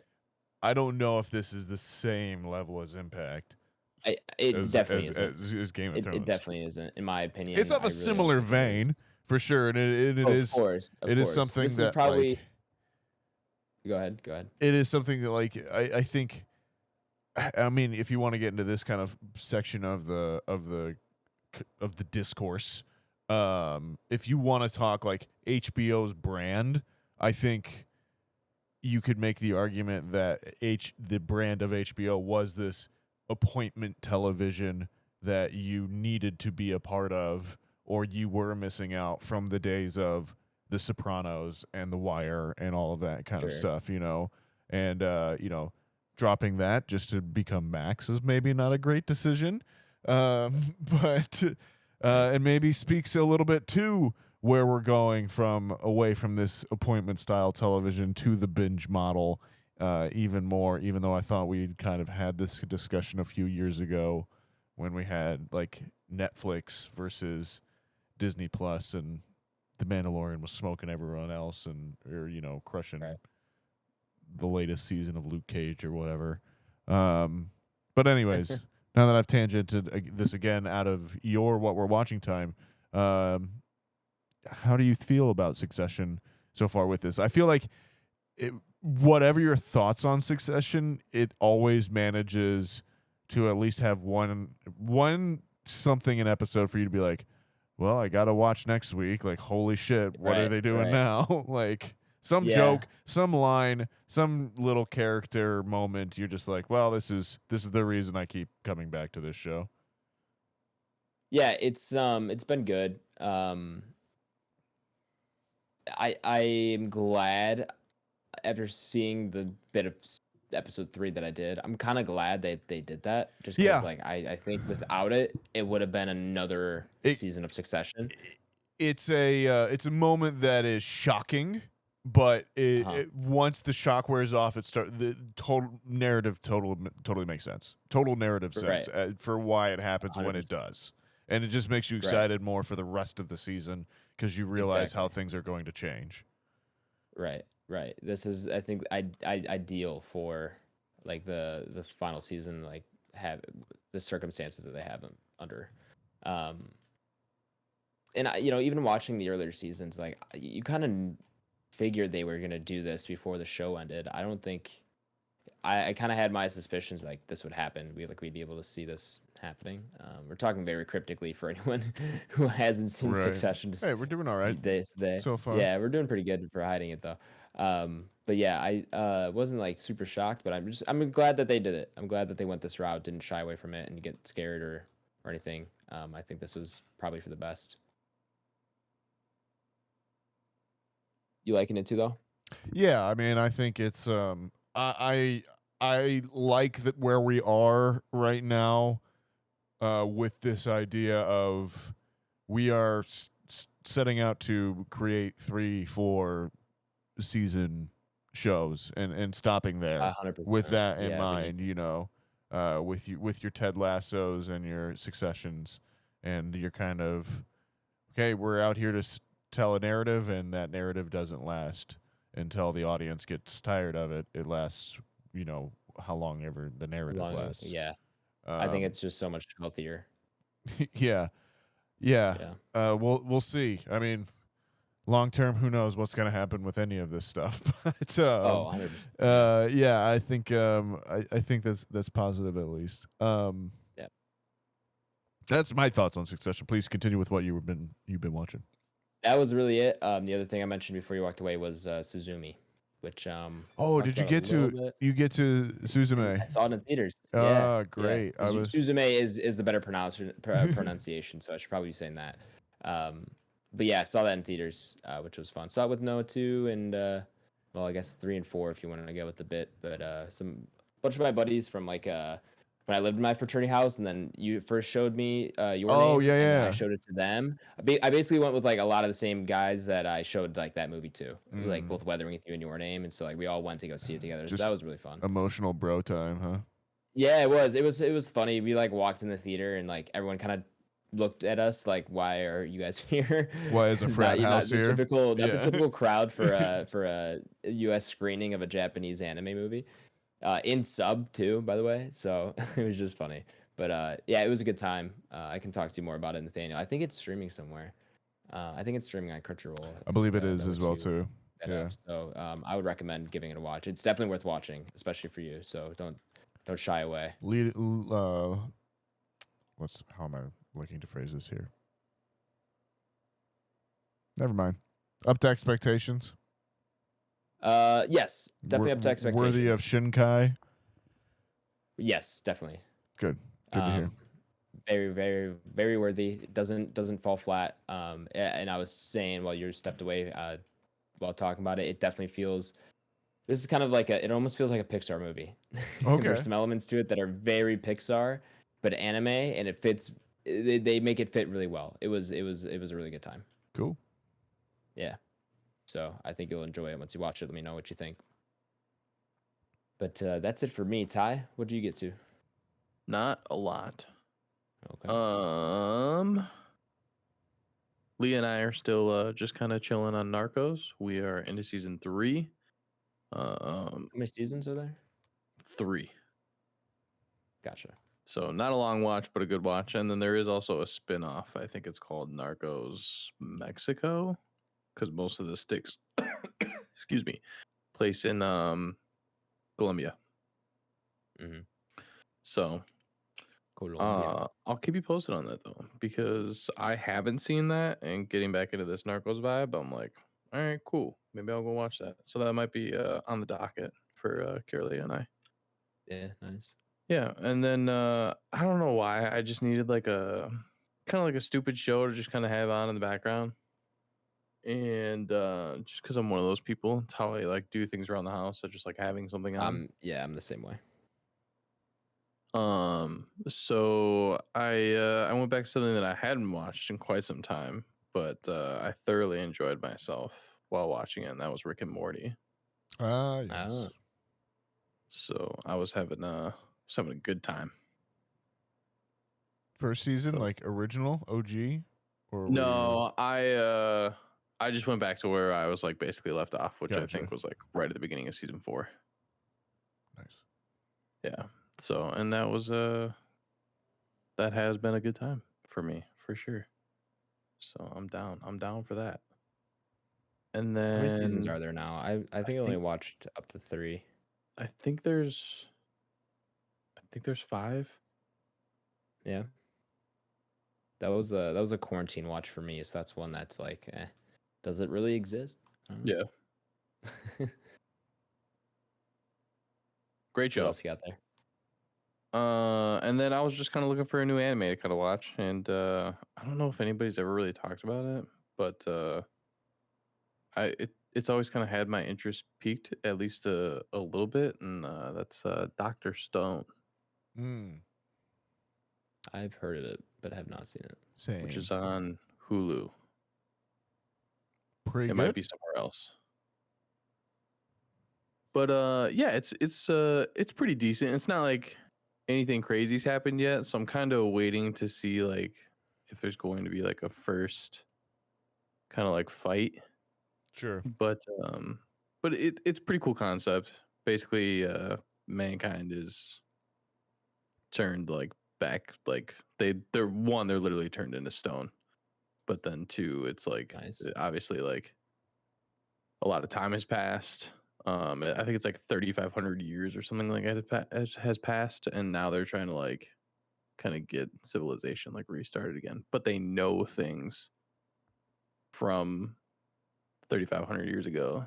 I don't know if this is the same level as impact. It definitely isn't. As Game of Thrones. It definitely isn't, in my opinion. It's of a similar vein, for sure, and it is. Of course, it is something this that is probably. Like, go ahead. It is something that, like, I think. I mean, if you want to get into this kind of section of the discourse, if you want to talk like HBO's brand, I think you could make the argument that the brand of HBO was this appointment television that you needed to be a part of, or you were missing out from the days of The Sopranos and The Wire and all of that kind of stuff, and dropping that just to become Max is maybe not a great decision, but it maybe speaks a little bit to where we're going away from this appointment style television to the binge model. Even more, even though I thought we'd kind of had this discussion a few years ago when we had like Netflix versus Disney Plus, and The Mandalorian was smoking everyone else or crushing the latest season of Luke Cage or whatever. But anyways, now that I've tangented this again out of your what we're watching time, how do you feel about Succession so far with this? I feel like whatever your thoughts on Succession, it always manages to at least have one something an episode for you to be like, well, I gotta watch next week. Like, holy shit, what are they doing now? Like some joke, some line, some little character moment. You're just like, well, this is the reason I keep coming back to this show. Yeah, it's been good. I am glad after seeing the bit of episode 3 that I did. I'm kind of glad they did that, just because like I think without it would have been another season of Succession. It's a moment that is shocking, but once the shock wears off, the total narrative totally makes sense. Total narrative sense for why it happens 100%. When it does, and it just makes you excited more for the rest of the season because you realize how things are going to change. Right. This is, I think, ideal for like the final season, like have the circumstances that they have them under. And even watching the earlier seasons, like you kind of figured they were gonna do this before the show ended. I don't think I kind of had my suspicions like this would happen. We'd be able to see this happening. We're talking very cryptically for anyone who hasn't seen Succession. Hey, we're doing all right. So far. Yeah, we're doing pretty good for hiding it though. But yeah, I wasn't like super shocked, but I'm glad that they did it. I'm glad that they went this route, didn't shy away from it and get scared or anything. I think this was probably for the best. You liking it too, though? Yeah, I mean, I think it's I like that where we are right now, with this idea of we are setting out to create 3-4 season shows and stopping there 100%. with that in mind, with your Ted Lassos and your Successions, and you're kind of, okay, we're out here to tell a narrative, and that narrative doesn't last until the audience gets tired of it. It lasts, how long ever the narrative lasts. Yeah. I think it's just so much healthier. Yeah. We'll see. I mean, long term, who knows what's going to happen with any of this stuff? But 100%. Yeah, I think that's positive at least. Yeah. That's my thoughts on Succession. Please continue with what you've been watching. That was really it. The other thing I mentioned before you walked away was Suzumi, which did you get to Suzume? I saw it in theaters. Oh, great. Yeah. Suzume is the better pronunciation, so I should probably be saying that. But yeah, I saw that in theaters, which was fun. Saw it with Noah too, and I guess 3 and 4 if you want to go with the bit. But bunch of my buddies from like a bunch when I lived in my fraternity house, and then you first showed me your Oh, name, yeah, and then I yeah. showed it to them. I basically went with like a lot of the same guys that I showed like that movie to, like both Weathering with You and Your Name, and so like we all went to go see it together. So Just that was really fun. emotional bro time, huh? Yeah, it was. It was funny. We like walked in the theater, and like everyone kind of looked at us like, "Why are you guys here?" Why is a frat house here? Not the Yeah. typical crowd for a U.S. screening of a Japanese anime movie. In sub too, by the way. So it was just funny. But yeah, it was a good time. I can talk to you more about it, Nathaniel. I think it's streaming somewhere. I think it's streaming on Crunchyroll. I believe it is that as lets well you too. set Yeah. up. So I would recommend giving it a watch. It's definitely worth watching, especially for you. So don't shy away. How am I looking to phrase this here? Never mind. Up to expectations. Yes, definitely up to expectations. Worthy of Shinkai. Yes, definitely. Good to hear. Very, very, very worthy. It doesn't fall flat. And I was saying while you stepped away, while talking about it, it definitely feels. This is kind of like it almost feels like a Pixar movie. Okay. There's some elements to it that are very Pixar, but anime, and it fits. They make it fit really well. It was a really good time. Cool. Yeah. So I think you'll enjoy it once you watch it. Let me know what you think. But that's it for me. Ty, what do you get to? Not a lot. Okay. Leah and I are still just kind of chilling on Narcos. We are into season 3. How many seasons are there? 3. Gotcha. So not a long watch, but a good watch. And then there is also a spin-off. I think it's called Narcos Mexico, because most of the sticks, excuse me, place in Colombia. Mm-hmm. So Colombia. I'll keep you posted on that though, because I haven't seen that, and getting back into this Narcos vibe, I'm like, all right, cool. Maybe I'll go watch that. So that might be on the docket for Carolee and I. Yeah, nice. Yeah, and then I don't know why I just needed like a kind of like a stupid show to just kind of have on in the background, and just because I'm one of those people, it's how I like do things around the house. I just like having something on. Yeah, I'm the same way. So I went back to something that I hadn't watched in quite some time, but I thoroughly enjoyed myself while watching it, and that was Rick and Morty. Yes. So I was having a good time. First season, So- like original OG, or were No, I just went back to where I was like basically left off, which I Gotcha. think was like right at the beginning of season 4. you nice? Yeah. So, and that was that has been a good time for me for sure. So I'm down. I'm down for that. And then How many seasons are there now? I think I only watched up to 3. I think there's 5. Yeah. That was a quarantine watch for me, so that's one that's like, does it really exist? I don't know. Yeah. Great What show. else you got there? And then I was just kind of looking for a new anime to kind of watch, and I don't know if anybody's ever really talked about it, but it's always kind of had my interest peaked at least a little bit, and that's Dr. Stone, I've heard of it, but have not seen it. Same. which is on Hulu. Pretty It good. might be somewhere else. But yeah, it's pretty decent. It's not like anything crazy's happened yet, so I'm kind of waiting to see like if there's going to be like a first kind of like fight. Sure. But it's pretty cool concept. Basically, mankind is turned like back, like they're literally turned into stone. But then 2, it's like Nice. obviously like a lot of time has passed. I think it's like 3,500 years or something like that has passed, and now they're trying to like kind of get civilization like restarted again. But they know things from 3,500 years ago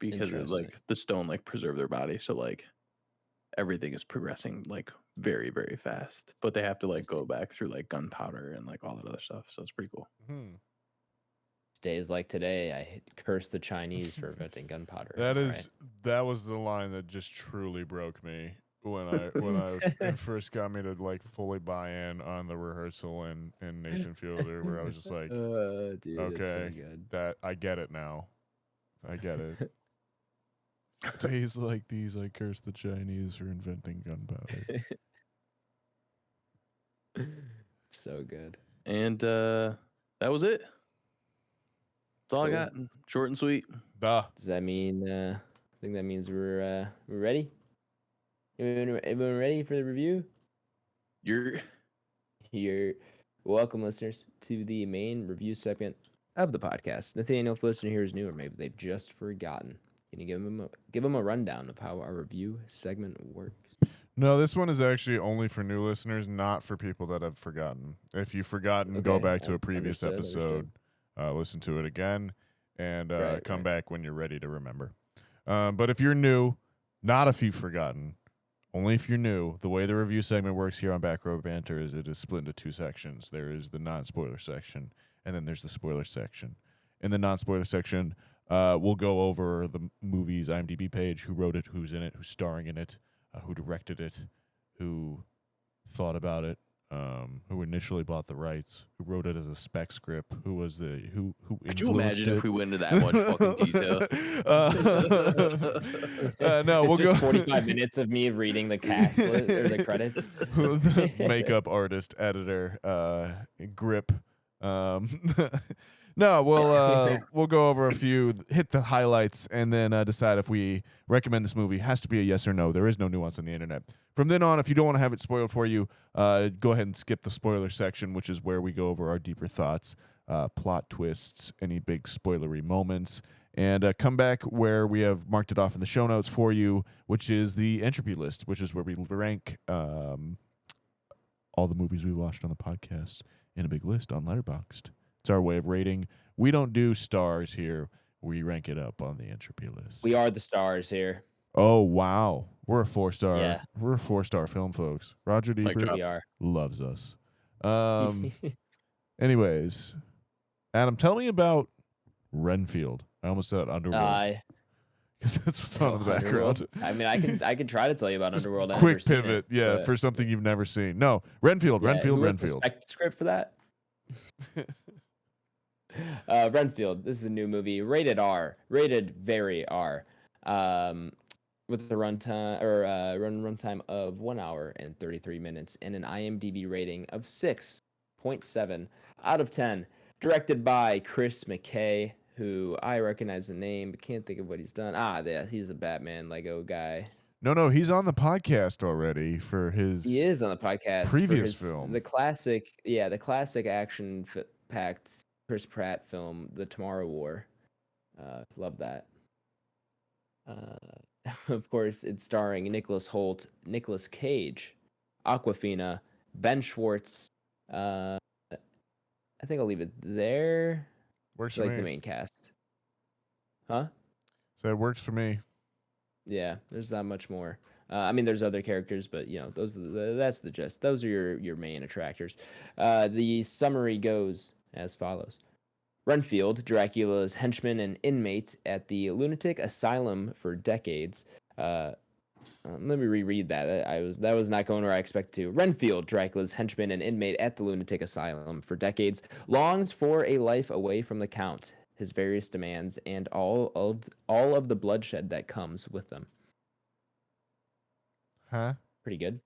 because it, like Interesting. the stone like preserve their body, so like everything is progressing like very, very fast. But they have to like go back through like gunpowder and like all that other stuff. So it's pretty cool. Days like today, I curse the Chinese for inventing gunpowder. That was the line that just truly broke me. it first got me to like fully buy in on the rehearsal in Nathan Fielder, where I was just like, Dude, it's so okay, good. that I get it now. I get it. Days like these, I curse the Chinese for inventing gunpowder. So good. And that was it. That's all I Cool. got. Short and sweet. Duh. Does that mean? I think that means we're ready. Everyone ready for the review? You're You're welcome, listeners, to the main review segment of the podcast. Nathaniel, if listener here is new, or maybe they've just forgotten, can you give them a rundown of how our review segment works? No, this one is actually only for new listeners, not for people that have forgotten. If you've forgotten, go Okay, back to a previous understood. episode, listen to it again, and Right, come right. back when you're ready to remember. But if you're new, not if you've forgotten, only if you're new, the way the review segment works here on Back Row Banter is it is split into two sections. There is the non-spoiler section, and then there's the spoiler section. In the non-spoiler section, we'll go over the movie's IMDb page, who wrote it, who's in it, who's starring in it, who directed it, who thought about it, who initially bought the rights, who wrote it as a spec script, who was the who Could you influenced imagine it. if we went into that much fucking detail? No, It's we'll just go 45 minutes of me reading the cast list or the credits. The makeup artist, editor, grip. No, we'll go over a few, hit the highlights, and then decide if we recommend this movie. It has to be a yes or no. There is no nuance on the internet. From then on, if you don't want to have it spoiled for you, go ahead and skip the spoiler section, which is where we go over our deeper thoughts, plot twists, any big spoilery moments, and come back where we have marked it off in the show notes for you, which is the Entropy list, which is where we rank all the movies we watched on the podcast in a big list on Letterboxd. It's our way of rating. We don't do stars here. We rank it up on the Entropy list. We are the stars here. Oh, wow. We're a 4-star. Yeah. We're a 4-star film, folks. Roger Mic Ebert drop. We are. loves us. Anyways, Adam, tell me about Renfield. I almost said Underworld. Because that's what's on in the background. Underworld. I mean, I can try to tell you about Just Underworld. I've quick never seen pivot, it, yeah, but- for something you've never seen. No, Renfield, Yeah, Renfield, who wrote the Renfield. spec script for that? Renfield. This is a new movie, rated R, rated very R, with the runtime of 1 hour and 33 minutes and an IMDb rating of 6.7 out of 10. Directed by Chris McKay, who I recognize the name but can't think of what he's done. Yeah, he's a Batman Lego guy. No, he's on the podcast already for his. He is on the podcast. Previous film. The classic action-packed Chris Pratt film, The Tomorrow War. Love that. Of course, it's starring Nicholas Hoult, Nicolas Cage, Awkwafina, Ben Schwartz. I think I'll leave it there. Works It's for like the me. main cast. Huh? So it works for me. Yeah, there's not much more. I mean, there's other characters, but that's the gist. Those are your main attractors. The summary goes as follows: Renfield, Dracula's henchman and inmate at the lunatic asylum for decades. Let me reread that. That was not going where I expected to. Renfield, Dracula's henchman and inmate at the lunatic asylum for decades, longs for a life away from the Count, his various demands, and all of the bloodshed that comes with them. Huh? Pretty good.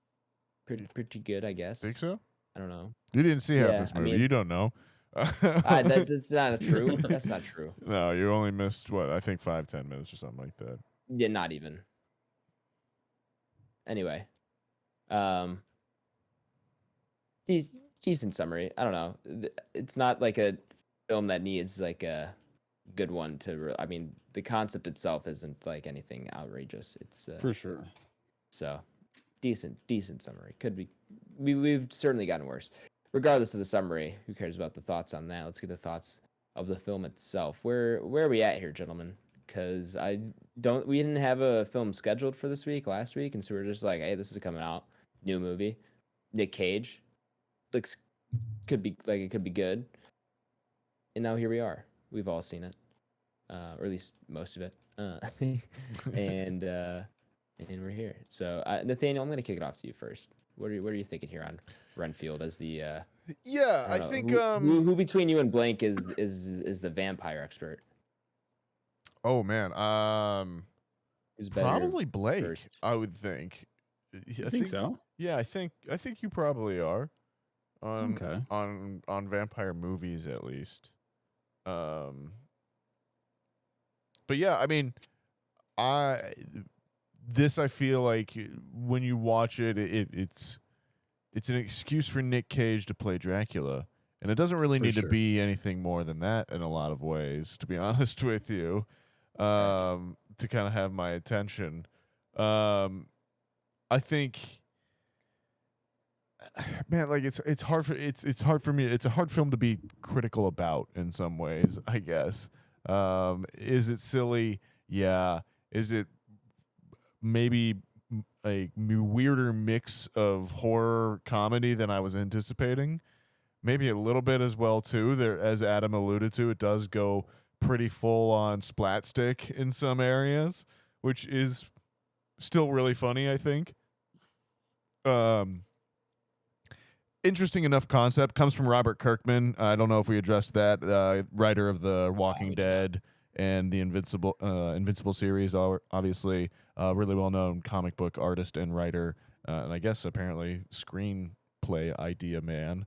Pretty good, I guess. Think so? I don't know. You didn't see half Yeah, this I movie. mean- You don't know. That's not true. That's not true. No, you only missed what? I think 5-10 minutes or something like that. Yeah, not even. Anyway, decent summary. I don't know. It's not like a film that needs like a good one to. I mean, the concept itself isn't like anything outrageous. It's For sure. so decent summary. Could be. We've certainly gotten worse. Regardless of the summary, who cares about the thoughts on that? Let's get the thoughts of the film itself. Where are we at here, gentlemen? Because we didn't have a film scheduled for this week last week, and so we're just like, hey, this is coming out, new movie, Nick Cage, could be good, and now here we are. We've all seen it, or at least most of it, and And we're here. So, Nathaniel, I'm going to kick it off to you first. What are you thinking here on Renfield as the Yeah, I I don't know, think who between you and Blank is the vampire expert? oh man, Who's better probably Blake, versed? I would think. I think so. Yeah, I think you probably are on Okay. on vampire movies at least. Um but yeah, I mean, I I feel like when you watch it, it's an excuse for Nick Cage to play Dracula, and it doesn't really For need to sure. be anything more than that in a lot of ways, to be honest with you. Right. To kind of have my attention. I think, man, like it's hard for it's hard for me. It's a hard film to be critical about in some ways, I guess. Is it silly? Yeah. Is it maybe a weirder mix of horror comedy than I was anticipating? Maybe a little bit as well too. There, as Adam alluded to, it does go pretty full on splat stick in some areas, which is still really funny, I think. Um, Interesting enough concept, comes from Robert Kirkman. I don't know if we addressed that. Writer of the Walking Dead and the Invincible series, obviously really well known comic book artist and writer, and I guess apparently screenplay idea man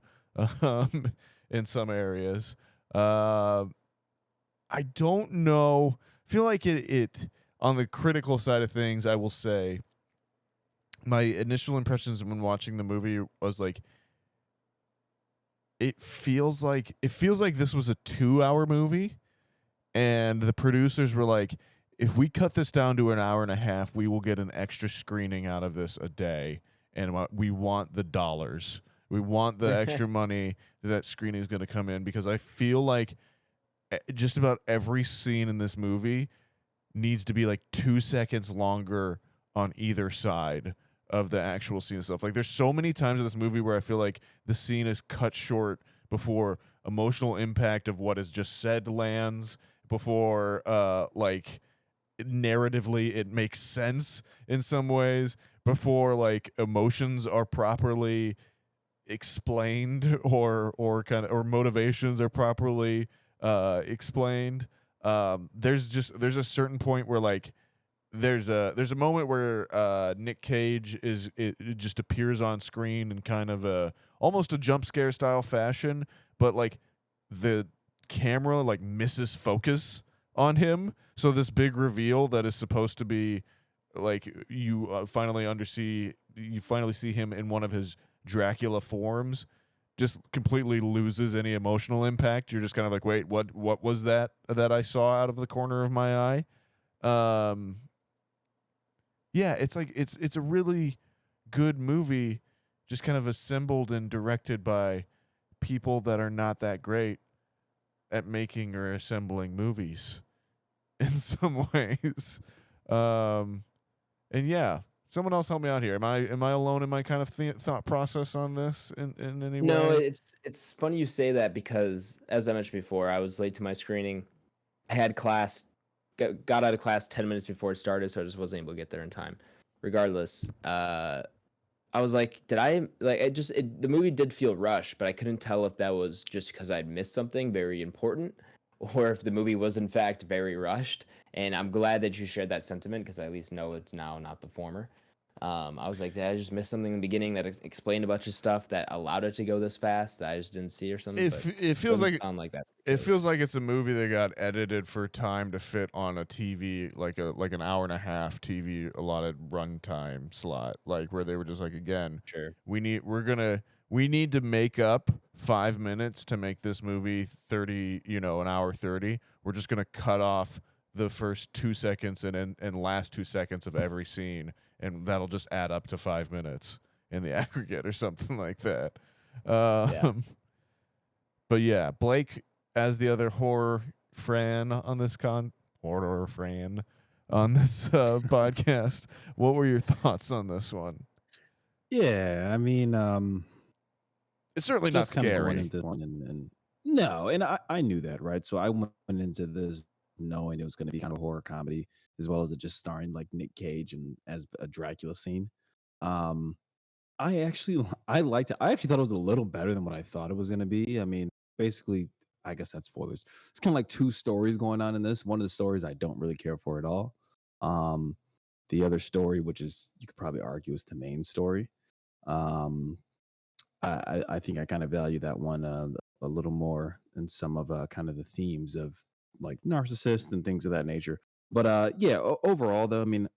in some areas. I don't know. I feel like it on the critical side of things, I will say my initial impressions when watching the movie was like, it feels like this was a 2-hour movie, and the producers were like, if we cut this down to an hour and a half, we will get an extra screening out of this a day, and we want the dollars. We want the extra money that screening is going to come in, because I feel like just about every scene in this movie needs to be like 2 seconds longer on either side of the actual scene and stuff. Like, there's so many times in this movie where I feel like the scene is cut short before emotional impact of what is just said lands, before like narratively it makes sense in some ways, before like emotions are properly explained, or motivations are properly explained. There's a certain point where like there's a moment where Nick Cage it just appears on screen in kind of a almost a jump scare style fashion, but like the camera like misses focus on him, so this big reveal that is supposed to be like you finally see him in one of his Dracula forms just completely loses any emotional impact. You're just kind of like, wait, what was that I saw out of the corner of my eye? Yeah, it's like it's a really good movie, just kind of assembled and directed by people that are not that great at making or assembling movies in some ways. And yeah, someone else help me out here. Am I alone in my kind of thought process on this in any No, way? it's funny you say that, because as I mentioned before, I was late to my screening. I had class, got out of class 10 minutes before it started, so I just wasn't able to get there in time. Regardless, I was like, did I like the movie did feel rushed, but I couldn't tell if that was just because I'd missed something very important, or if the movie was in fact very rushed. And I'm glad that you shared that sentiment, because I at least know it's now not the former. I was like, did I just miss something in the beginning that explained a bunch of stuff that allowed it to go this fast that I just didn't see or something? But It feels doesn't like sound like that's the it feels case. like it's a movie that got edited for time to fit on a TV, like an hour and a half TV allotted runtime slot, like where they were just like, again, Sure. we need to make up 5 minutes to make this movie 30, an hour 30. We're just gonna cut off the first 2 seconds and last 2 seconds of every scene, and that'll just add up to 5 minutes in the aggregate or something like that. Yeah. But yeah, Blake as the other horror Fran on this horror Fran on this podcast. What were your thoughts on this one? Yeah, I mean, It's certainly not just kind of going scary. into one and no, and I knew that, right? So I went into this knowing it was going to be kind of a horror comedy. as well as it just starring like Nick Cage and as a Dracula scene. Um, I liked it. I actually thought it was a little better than what I thought it was going to be. I mean, basically, I guess that's spoilers. It's kind of like two stories going on in this. One of the stories I don't really care for at all. Um, the other story, which is you could probably argue is the main story. Um, I think I kind of value that one a little more in some of kind of the themes of like narcissists and things of that nature. But yeah, overall though, I mean,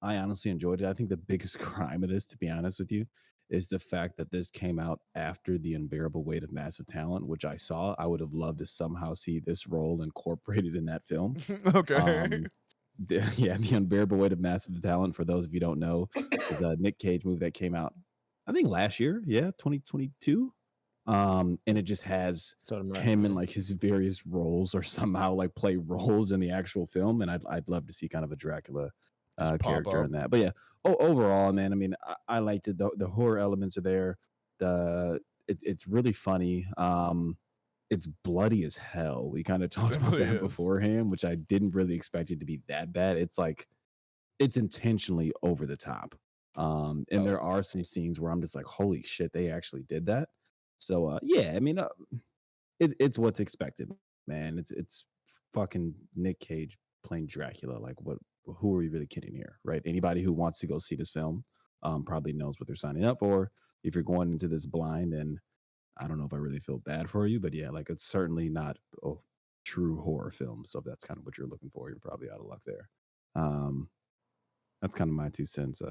I honestly enjoyed it. I think the biggest crime of this, to be honest with you, is the fact that this came out after The Unbearable Weight of Massive Talent, which I saw. I would have loved to somehow see this role incorporated in that film. Okay. Yeah, The Unbearable Weight of Massive Talent, for those of you who don't know, is a Nick Cage movie that came out, I think last year, 2022. And it just has So I'm right, him in yeah. like his various roles or somehow like play roles in the actual film. And I'd love to see kind of a Dracula Just pop character up. in that. But yeah, overall, man, I mean, I liked it. The horror elements are there. It's really funny. It's bloody as hell. We kind of talked about Definitely that is. beforehand, which I didn't really expect it to be that bad. It's like it's intentionally over the top. And Oh, there are some scenes where I'm just like, holy shit, they actually did that. So yeah, I mean, it's what's expected, man. It's fucking Nick Cage playing Dracula. Like, what? Who are we really kidding here, right? Anybody who wants to go see this film, probably knows what they're signing up for. If you're going into this blind, then I don't know if I really feel bad for you, but yeah, like it's certainly not a true horror film. So if that's kind of what you're looking for, you're probably out of luck there. Um, that's kind of my 2 cents.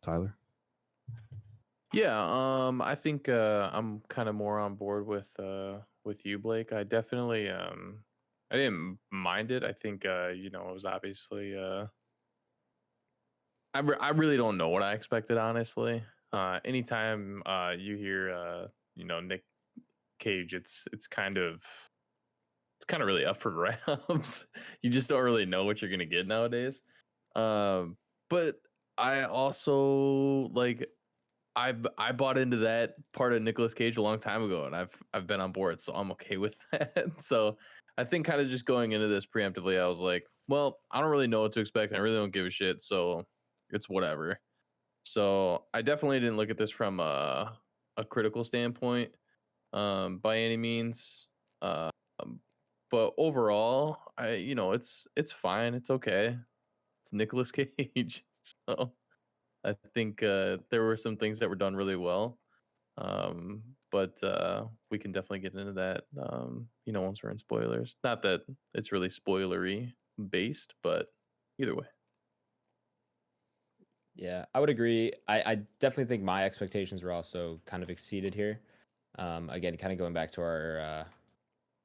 Tyler. Yeah, I think I'm kind of more on board with you, Blake. I definitely I didn't mind it. I think you know, it was obviously I really don't know what I expected, honestly. Anytime you hear you know, Nick Cage, it's kind of really up for grabs. You just don't really know what you're gonna get nowadays. But I also like I bought into that part of Nicolas Cage a long time ago, and I've been on board, so I'm okay with that. So I think kind of just going into this preemptively, I was like, well, I don't really know what to expect, and I really don't give a shit, so it's whatever. So I definitely didn't look at this from a critical standpoint, by any means. Um, but overall, I you know it's fine, it's okay. It's Nicolas Cage, so. I think there were some things that were done really well, but we can definitely get into that. You know, once we're in spoilers. Not that it's really spoilery based, but either way. Yeah, I would agree. I definitely think my expectations were also kind of exceeded here. Again, kind of going back to our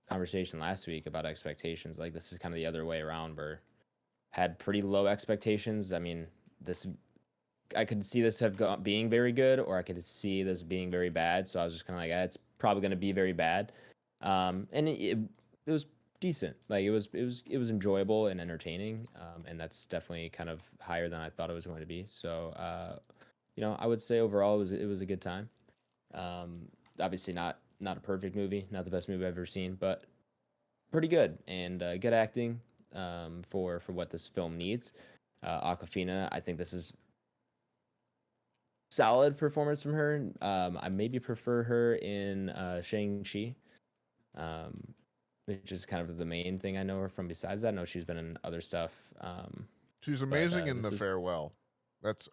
conversation last week about expectations, like this is kind of the other way around where had pretty low expectations. I mean, this I could see this being very good, or I could see this being very bad. So I was just kind of like, it's probably going to be very bad. And it was decent. Like it was enjoyable and entertaining. And that's definitely kind of higher than I thought it was going to be. So you know, I would say overall it was a good time. Obviously not a perfect movie, not the best movie I've ever seen, but pretty good and good acting for what this film needs. Aquafina, I think this is solid performance from her. I maybe prefer her in Shang-Chi, um, which is kind of the main thing I know her from. Besides that, I know she's been in other stuff. She's But amazing in this The is Farewell. That's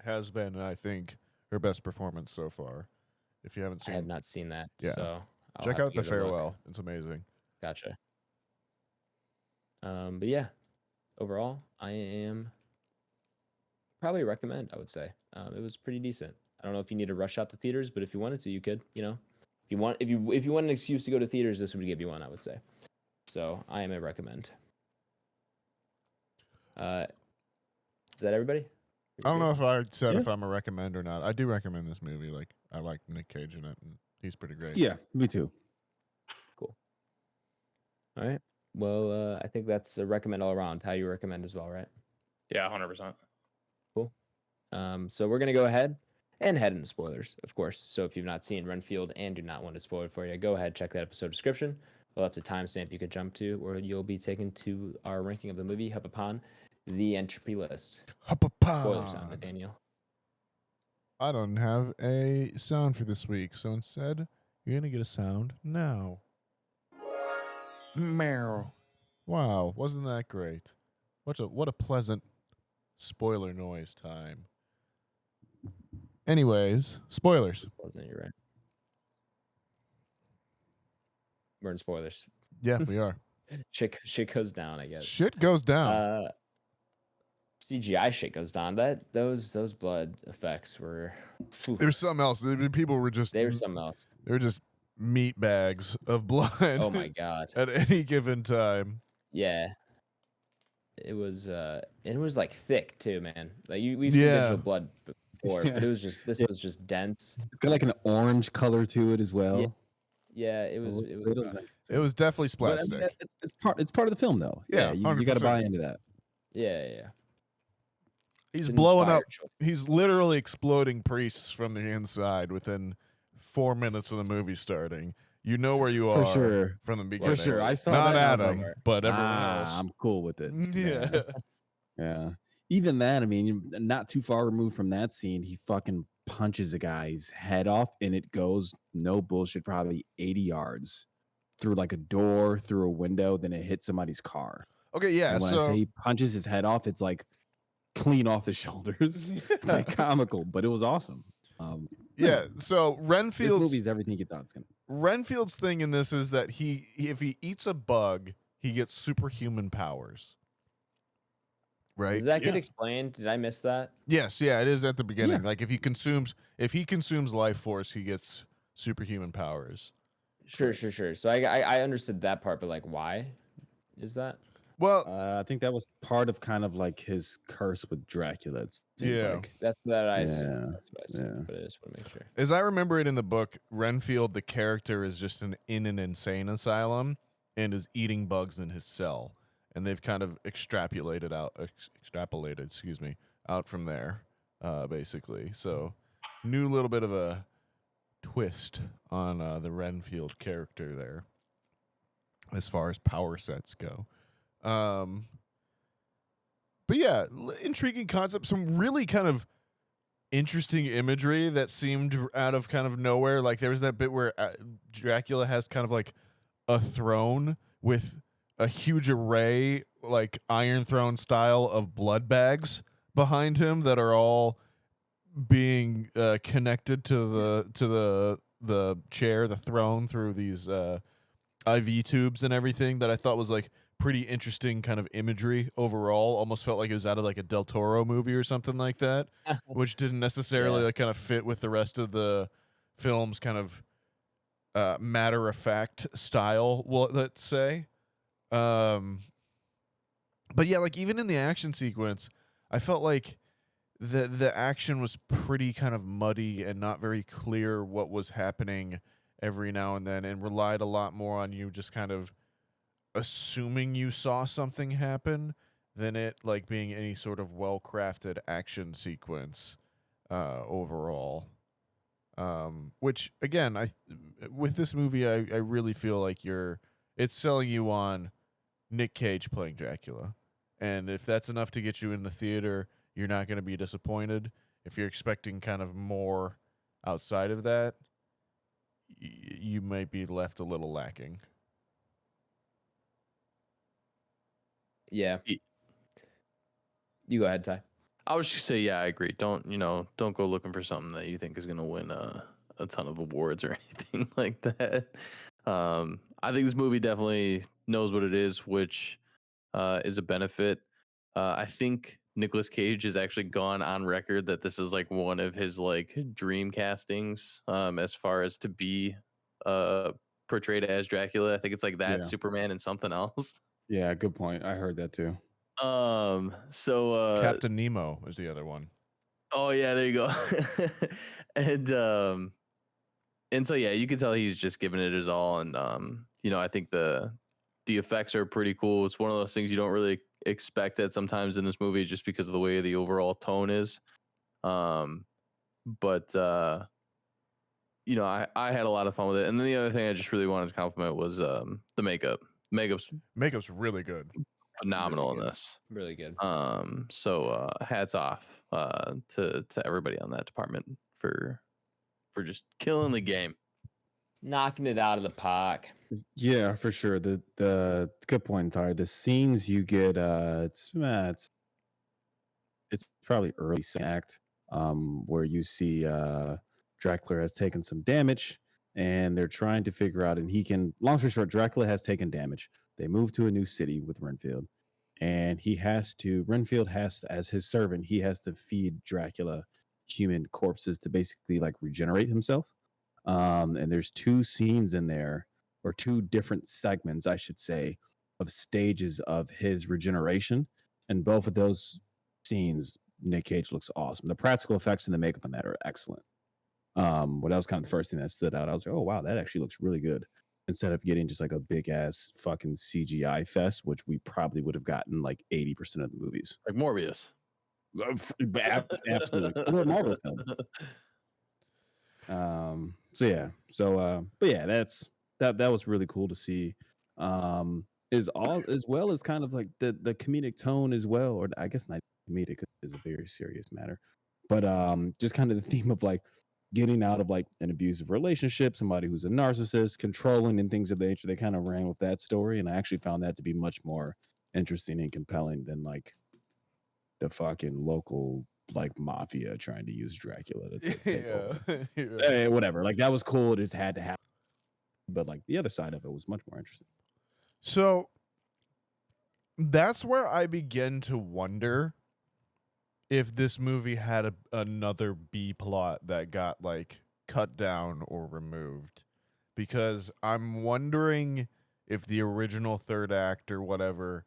has been, I think, her best performance so far. If you haven't I have seen, not seen that, yeah, so I'll check have out to The give it a look. Farewell. It's amazing. Gotcha. But yeah, overall, I am probably recommend. I would say it was pretty decent. I don't know if you need to rush out to theaters, but if you wanted to, you could. You know, if you want an excuse to go to theaters, this would give you one. I would say. So I am a recommend. Is that everybody? I don't know if I said Yeah. if I'm a recommend or not. I do recommend this movie. Like, I like Nick Cage in it, and he's pretty great. Yeah, me too. Cool. All right. Well, I think that's a recommend all around. How you recommend as well, right? Yeah, 100%. Cool. So we're gonna go ahead and head into spoilers, of course. So if you've not seen Renfield and do not want to spoil it for you, go ahead, check that episode description. We'll have the timestamp you could jump to, or you'll be taken to our ranking of the movie up upon the Entropy list. Hoppa-pa. Spoiler sound, Nathaniel. I don't have a sound for this week, so instead, you're gonna get a sound now. Meow. Wow, wasn't that great? What a pleasant spoiler noise time. Anyways, spoilers. Wasn't you right? We're in spoilers. Yeah, we are. Shit goes down, I guess. Shit goes down. CGI shit goes down. Those blood effects were. There's something else. People were just. They were something else. They were just meat bags of blood. Oh my god. At any given time. Yeah. It was like thick too, man. Like we've seen digital blood before, but it was just this was just dense. It's got like an orange color to it as well. Yeah, it was It was definitely But, I mean, splastic. it's part of the film though. Yeah, you got to 100%. buy into that. yeah. He's It's an blowing up. inspired choice. He's literally exploding priests from the inside within 4 minutes of the movie starting. You know where you are For sure. from the beginning. For sure. I saw Not that and I was Adam, like, but everyone else. I'm cool with it. Yeah. Yeah. Even that, I mean, not too far removed from that scene, he fucking punches a guy's head off and it goes, no bullshit, probably 80 yards through like a door, through a window, then it hits somebody's car. Okay, yeah. And when I say he punches his head off, it's like clean off the shoulders. It's like comical, but it was awesome. Yeah, so This Renfield's movie's everything you thought it's gonna. Renfield's thing in this is that if he eats a bug, he gets superhuman powers. Right? Does that get explained? Did I miss that? Yes, yeah, it is at the beginning. Yeah. Like if he consumes life force, he gets superhuman powers. Sure. So I understood that part, but like, why is that? Well, I think that was part of kind of like his curse with Dracula. It seemed Yeah. like. That's what I assumed. Yeah, That's what I assumed, yeah. but I just want to make sure. as I remember it in the book, Renfield, the character, is just in an insane asylum and is eating bugs in his cell, and they've kind of extrapolated, out from there, basically. So, new little bit of a twist on the Renfield character there, as far as power sets go. But yeah, intriguing concept. Some really kind of interesting imagery that seemed out of kind of nowhere. Like there was that bit where Dracula has kind of like a throne with a huge array, like Iron Throne style, of blood bags behind him that are all being connected to the chair, the throne, through these IV tubes and everything. That I thought was like pretty interesting kind of imagery overall. Almost felt like it was out of like a Del Toro movie or something like that, which didn't necessarily like kind of fit with the rest of the film's kind of matter of fact style. Well, let's say. But yeah, like even in the action sequence, I felt like the action was pretty kind of muddy and not very clear what was happening every now and then, and relied a lot more on you just kind of assuming you saw something happen than it like being any sort of well-crafted action sequence overall. Which again, with this movie, I really feel like it's selling you on Nick Cage playing Dracula. And if that's enough to get you in the theater, you're not going to be disappointed. If you're expecting kind of more outside of that, you might be left a little lacking. Yeah. You go ahead, Ty. I was just say, yeah, I agree. Don't go looking for something that you think is going to win a ton of awards or anything like that. I think this movie definitely knows what it is, which is a benefit. I think Nicolas Cage has actually gone on record that this is like one of his like dream castings, as far as to be portrayed as Dracula. I think it's like that, Yeah. Superman, and something else. Yeah, good point. I heard that too. So Captain Nemo is the other one. oh yeah, there you go. and so yeah, you can tell he's just giving it his all, and I think the effects are pretty cool. It's one of those things you don't really expect that sometimes in this movie, just because of the way the overall tone is. But I had a lot of fun with it. And then the other thing I just really wanted to compliment was the makeup. Makeup's Makeup's really good. phenomenal Really in good. this. Really good. So hats off to everybody on that department for just killing the game. Knocking it out of the park. Yeah, for sure. The good point, Tyler. The scenes you get, it's probably early second act, where you see Dracula has taken some damage, and they're trying to figure out. And he can. Long story short, Dracula has taken damage. They move to a new city with Renfield, and Renfield has to, as his servant, he has to feed Dracula human corpses to basically like regenerate himself. And there's two scenes in there, or two different segments, I should say, of stages of his regeneration. And both of those scenes, Nick Cage looks awesome. The practical effects and the makeup on that are excellent. Well, that was kind of the first thing that stood out. I was like, oh wow, that actually looks really good. Instead of getting just like a big ass fucking CGI fest, which we probably would have gotten like 80% of the movies. Like Morbius. Absolutely. Or a Marvel film. But yeah, that was really cool to see. Is all as well as kind of like the comedic tone as well, or I guess not comedic because it's a very serious matter, but just kind of the theme of like getting out of like an abusive relationship, somebody who's a narcissist, controlling and things of that nature. They kind of ran with that story, and I actually found that to be much more interesting and compelling than like the fucking local like mafia trying to use Dracula to take over. Yeah. Whatever. Like that was cool. It just had to happen. But like the other side of it was much more interesting. So that's where I begin to wonder if this movie had another B plot that got like cut down or removed, because I'm wondering if the original third act or whatever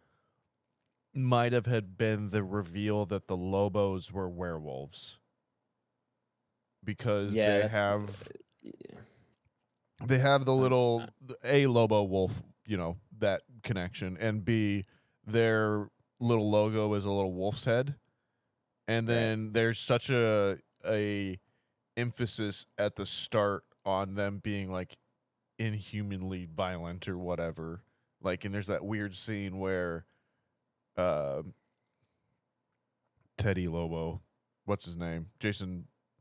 might have had been the reveal that the Lobos were werewolves, because they have the little A, Lobo wolf, that connection, and B, their little logo is a little wolf's head. And then there's such a emphasis at the start on them being like inhumanly violent or whatever. Like, and there's that weird scene where Teddy Lobo, what's his name?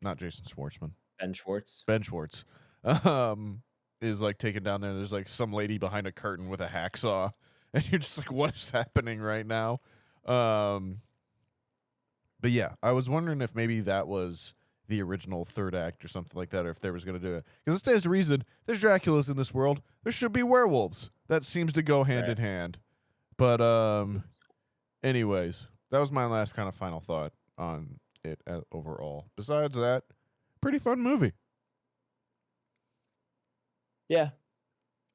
Not Jason Schwartzman. Ben Schwartz. Ben Schwartz. Is like taken down there. There's like some lady behind a curtain with a hacksaw, and you're just like, what is happening right now? But yeah, I was wondering if maybe that was the original third act or something like that, or if they was going to do it. Because it stands to reason, there's Draculas in this world. There should be werewolves. That seems to go hand in hand. But anyways, that was my last kind of final thought on it overall. Besides that, pretty fun movie. Yeah.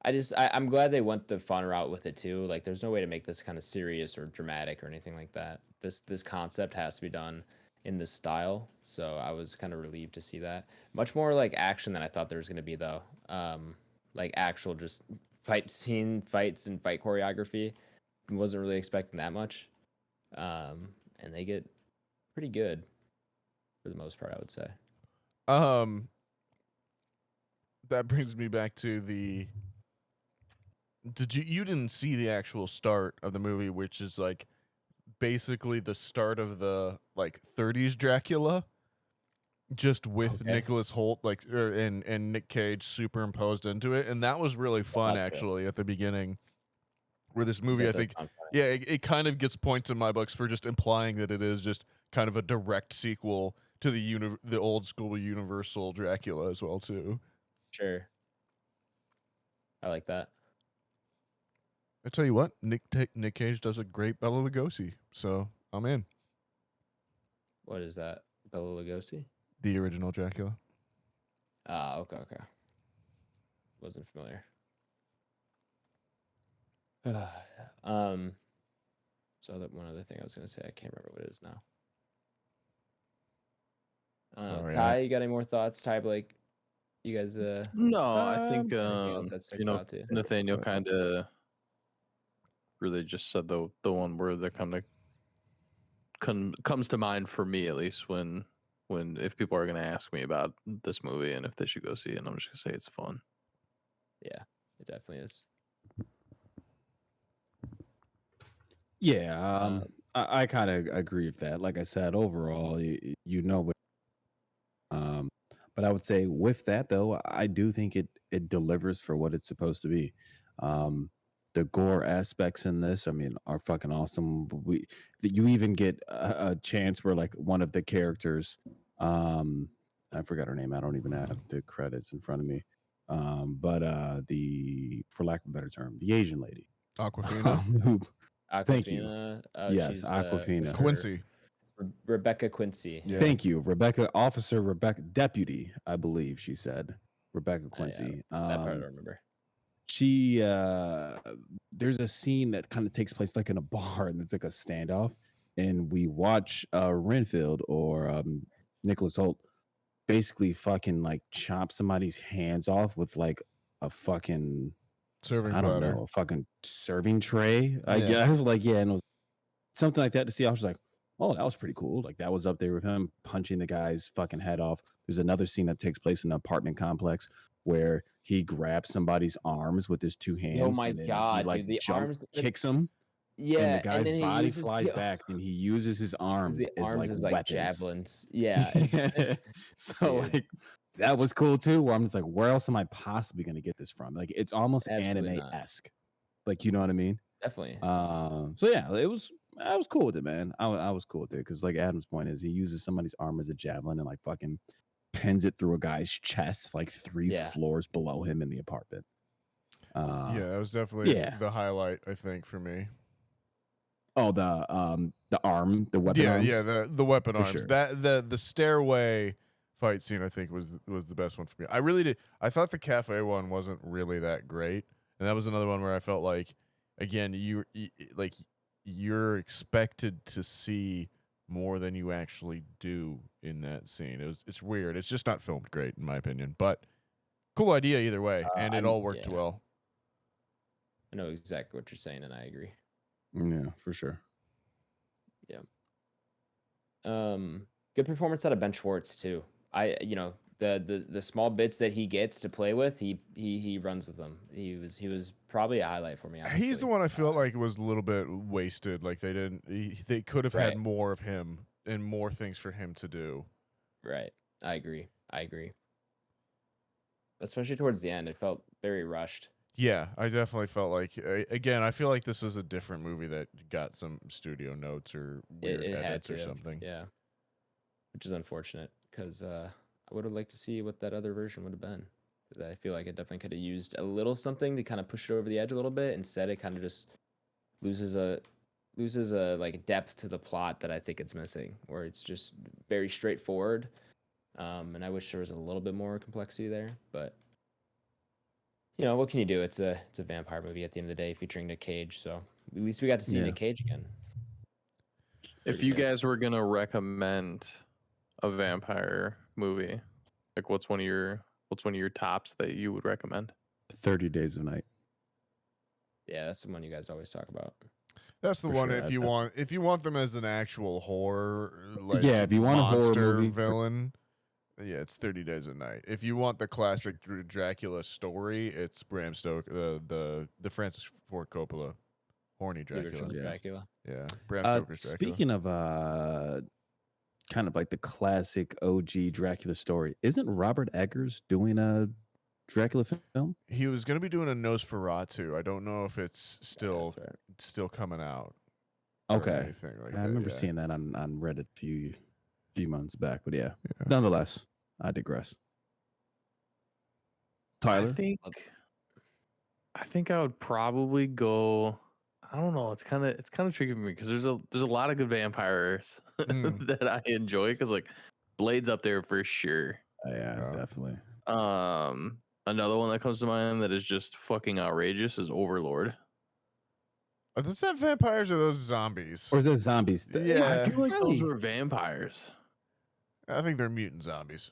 I'm glad they went the fun route with it too. Like there's no way to make this kind of serious or dramatic or anything like that. This concept has to be done in this style. So I was kind of relieved to see that. Much more like action than I thought there was going to be though. Like actual just fights and fight choreography. Wasn't really expecting that much. And they get pretty good for the most part, I would say. That brings me back to you didn't see the actual start of the movie, which is like basically the start of the like 30s Dracula, just with Nicholas Hoult and Nick Cage superimposed into it, and that was really fun actually at the beginning. Where this movie, I think, it kind of gets points in my books for just implying that it is just kind of a direct sequel to the old school Universal Dracula as well too. Sure. I like that. I tell you what, Nick Cage does a great Bela Lugosi, so I'm in. What is that? Bela Lugosi? The original Dracula. Okay. Wasn't familiar. So that one other thing I was gonna say, I can't remember what it is now. Ty, you got any more thoughts? Ty, Blake, you guys? No, I think that sticks out too. Nathaniel kind of really just said the one word that comes to mind for me, at least when if people are gonna ask me about this movie and if they should go see it, and I'm just gonna say it's fun. Yeah, it definitely is. Yeah, I kind of agree with that. Like I said, overall, you know what. Um, but I would say with that though, I do think it delivers for what it's supposed to be. Um, the gore aspects in this, I mean, are fucking awesome. You even get a chance where like one of the characters, um, I forgot her name. I don't even have the credits in front of me. But the, for lack of a better term, the Asian lady, Aquafina, who, thank you. Aquafina. Yes, She's Aquafina. Quincy. Rebecca Quincy. Yeah. Thank you, Rebecca, Officer Rebecca, Deputy, I believe she said, Rebecca Quincy. That part I don't remember. She there's a scene that kind of takes place like in a bar, and it's like a standoff, and we watch Renfield or Nicholas Holt basically fucking like chop somebody's hands off with like a fucking Serving I don't platter. know, a fucking serving tray, I Yeah. guess. Like, yeah, and it was something like that to see. I was like, oh, that was pretty cool. Like, that was up there with him punching the guy's fucking head off. There's another scene that takes place in an apartment complex where he grabs somebody's arms with his two hands. my and then God, he, like, dude, the arms- kicks him. Yeah, And the guy's then he body uses flies back, and he uses his arms the as arms like as like weapons. javelins. Yeah. So Dude. like that was cool too. Where I'm just like, where else am I possibly gonna get this from? Like, it's almost Absolutely not. anime-esque. Like, you know what I mean? Definitely. So yeah, I was cool with it, man. I was cool with it because like Adam's point is he uses somebody's arm as a javelin and like fucking pins it through a guy's chest like three Yeah. floors below him in the apartment. Yeah, that was definitely yeah. the highlight, I think, for me. Oh, the arm, the weapon arms. Yeah, the weapon For arms. sure. That the stairway fight scene, I think, was the best one for me. I really did. I thought the cafe one wasn't really that great, and that was another one where I felt like, again, you're expected to see more than you actually do in that scene. It's weird. It's just not filmed great, in my opinion, but cool idea either way, and it all worked well. I know exactly what you're saying, and I agree. Yeah, for sure. Yeah. Good performance out of Ben Schwartz too. The small bits that he gets to play with, he runs with them. He was probably a highlight for me. Honestly. He's the one I felt like was a little bit wasted. Like they could have had more of him and more things for him to do. Right. I agree. Especially towards the end, it felt very rushed. Yeah, I definitely felt like, again, I feel like this is a different movie that got some studio notes or weird edits or something. Yeah, which is unfortunate because I would have liked to see what that other version would have been. I feel like it definitely could have used a little something to kind of push it over the edge a little bit. Instead, it kind of just loses a like depth to the plot that I think it's missing, where it's just very straightforward. And I wish there was a little bit more complexity there, but. You know, what can you do? It's a vampire movie at the end of the day featuring Nick Cage, so at least we got to see Nick Cage again. If you guys were gonna recommend a vampire movie, like what's one of your tops that you would recommend? 30 Days of Night. Yeah, that's the one you guys always talk about. That's the For one sure. if you want them as an actual horror, like Yeah, if you want a horror monster movie villain. Yeah, it's 30 Days a Night. If you want the classic Dracula story, it's Bram Stoker, the Francis Ford Coppola, horny Dracula. Dracula. Yeah, Bram Stoker's Dracula. Speaking of kind of like the classic OG Dracula story, isn't Robert Eggers doing a Dracula film? He was going to be doing a Nosferatu. I don't know if it's still Yeah, still coming out. or Okay, anything like I that, remember yeah. seeing that on Reddit a few months back, but yeah. Nonetheless, I digress. Tyler, I think I would probably go. I don't know. It's kind of tricky for me because there's a lot of good vampires that I enjoy. Because like Blade's up there for sure. yeah, definitely. Another one that comes to mind that is just fucking outrageous is Overlord. Are those that vampires or those zombies? Or is it zombies? Yeah. I feel like those were vampires. I think they're mutant zombies.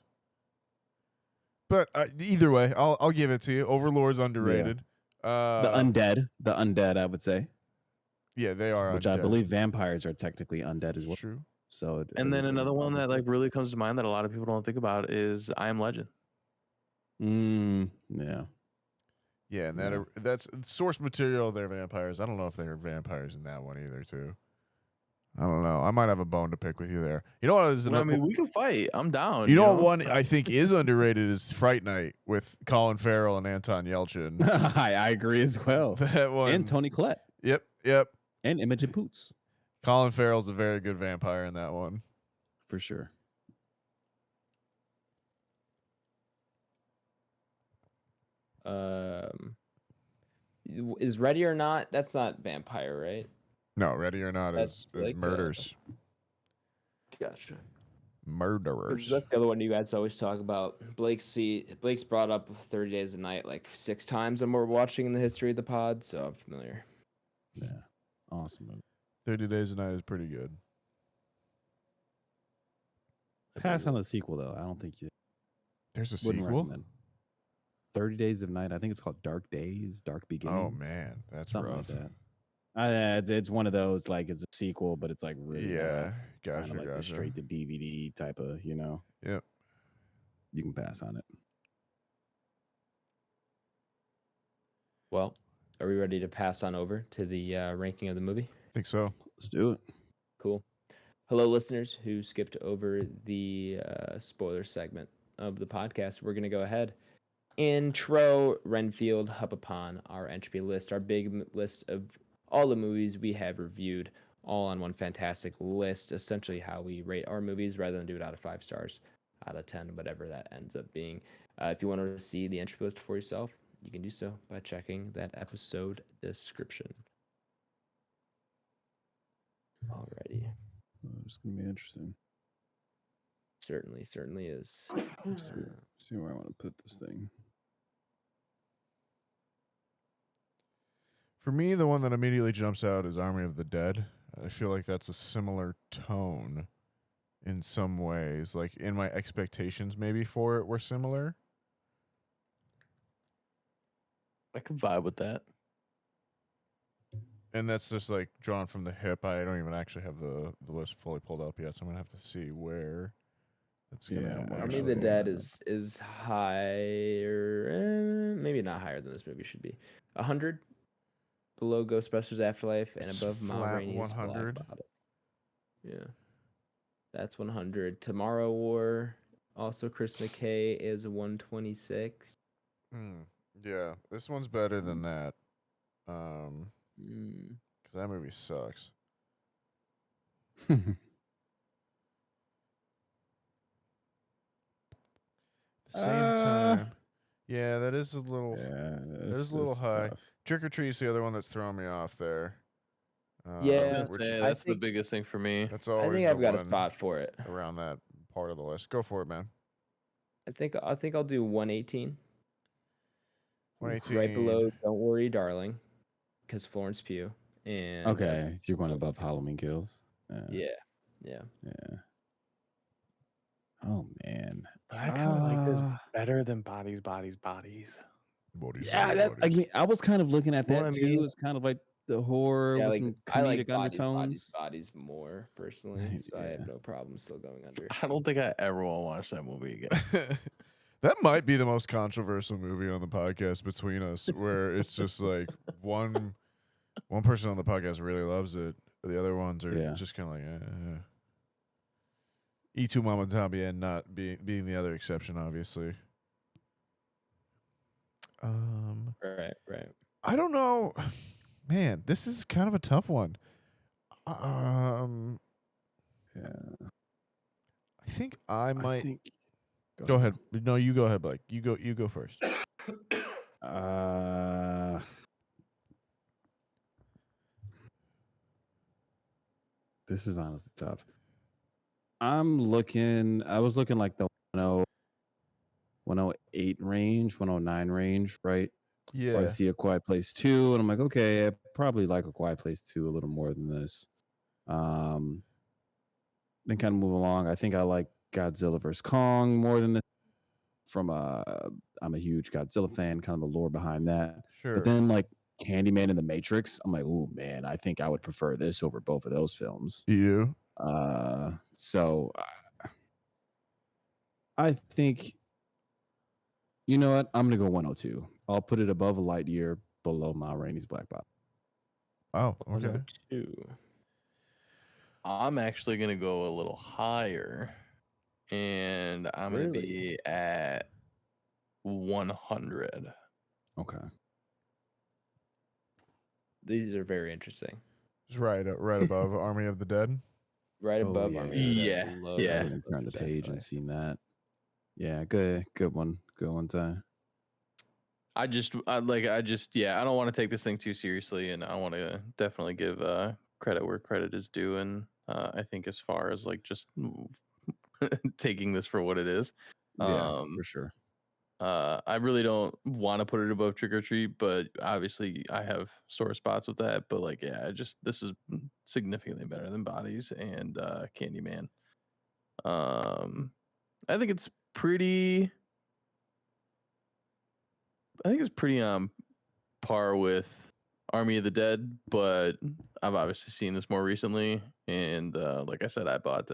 But either way, I'll give it to you. Overlord's underrated. The undead, I would say. Yeah, they are. Which undead. I believe vampires are technically undead as well. True. So, And then another one that like really comes to mind that a lot of people don't think about is I Am Legend. Yeah. Yeah, and Yeah. that's source material. They're vampires. I don't know if they're vampires in that one either, too. I don't know. I might have a bone to pick with you there. You know what? I mean, we can fight. I'm down. You know what one I think is underrated is Fright Night with Colin Farrell and Anton Yelchin. I agree as well. That one. And Tony Collette. Yep. And Imogen Poots. Colin Farrell's a very good vampire in that one. For sure. Is Ready or Not? That's not vampire, right? No, Ready or Not is like, murders. Gotcha. Murderers. That's the other one you guys always talk about. Blake's brought up 30 Days a Night like 6 times and we're watching in the history of the pod, so I'm familiar. Yeah. Awesome movie. 30 Days a Night is pretty good. Pass on the sequel, though. I don't think you There's a wouldn't sequel? recommend. 30 Days of Night. I think it's called Dark Days, Dark Beginnings. Oh, man. That's Something rough. like that. It's one of those, like, it's a sequel, but it's like really Gotcha, kind of like the straight to DVD type of, Yep. You can pass on it. Well, are we ready to pass on over to the ranking of the movie? I think so. Let's do it. Cool. Hello, listeners who skipped over the spoiler segment of the podcast. We're going to go ahead. Intro Renfield up upon our Entropy list, our big list of all the movies we have reviewed, all on one fantastic list, essentially how we rate our movies rather than do it out of 5 stars, out of 10, whatever that ends up being. If you want to see the Entropy list for yourself, you can do so by checking that episode description. Alrighty. It's going to be interesting. Certainly is. See where I want to put this thing. For me, the one that immediately jumps out is Army of the Dead. I feel like that's a similar tone in some ways. Like, in my expectations maybe for it were similar. I can vibe with that. And that's just like drawn from the hip. I don't even actually have the list fully pulled up yet, so I'm gonna have to see where it's gonna. Army of the Dead is higher, maybe not higher than this movie should be. 100 below Ghostbusters Afterlife and above Ma Flat Rainey's 100. Black Bottom. Yeah, that's 100. Tomorrow War, also Chris McKay, is 126. Yeah, this one's better than that. Because that movie sucks. At the same time, yeah, that is a little. Yeah, that is a little high. Tough. Trick or Treat's the other one that's throwing me off there. Yeah, That's the biggest thing for me. That's always. I think I've got a spot for it around that part of the list. Go for it, man. I think I'll do 118. 118. Right below Don't Worry, Darling, because Florence Pugh. And Okay, you're going above Halloween Kills. Yeah. Oh man, But I kind of like this better than Bodies. I was kind of looking at You know that what I too. mean? It's kind of like the horror with some I like comedic undertones. bodies more personally, so I have no problem still going under. I don't think I ever want to watch that movie again. That might be the most controversial movie on the podcast between us, where it's just like one person on the podcast really loves it, the other ones are just kind of like, E2 Mama También not being the other exception, obviously. Right. I don't know, man. This is kind of a tough one. Yeah, I think I might. Go ahead. No, you go ahead, Blake. You go first. This is honestly tough. I was looking like the 108 range, 109 range, right? Yeah. I see A Quiet Place 2, and I'm like, okay, I probably like A Quiet Place 2 a little more than this. Then kind of move along. I think I like Godzilla vs. Kong more than this. I'm a huge Godzilla fan, kind of the lore behind that. Sure. But then like Candyman and The Matrix, I'm like, oh man, I think I would prefer this over both of those films. You? So I think, you know what? I'm gonna go 102 I'll put it above a light year, below Ma Rainey's Black Bottom. Oh, Well, okay. number 2. I'm actually gonna go a little higher, and I'm gonna Really? be at 100. Okay. These are very interesting. It's right above Army of the Dead. Right Oh, above yeah. Army of the Dead, Yeah, below yeah. I Ghostbusters, haven't turned the page and definitely. seen that. Yeah, good one. Good one, Ty. I don't want to take this thing too seriously, and I want to definitely give credit where credit is due. And I think as far as like just taking this for what it is, Yeah, for sure. I really don't want to put it above Trick or Treat, but obviously I have sore spots with that. But like, yeah, this is significantly better than Bodies and Candyman. I think it's pretty. I think it's pretty on par with Army of the Dead, but I've obviously seen this more recently. And like I said, I bought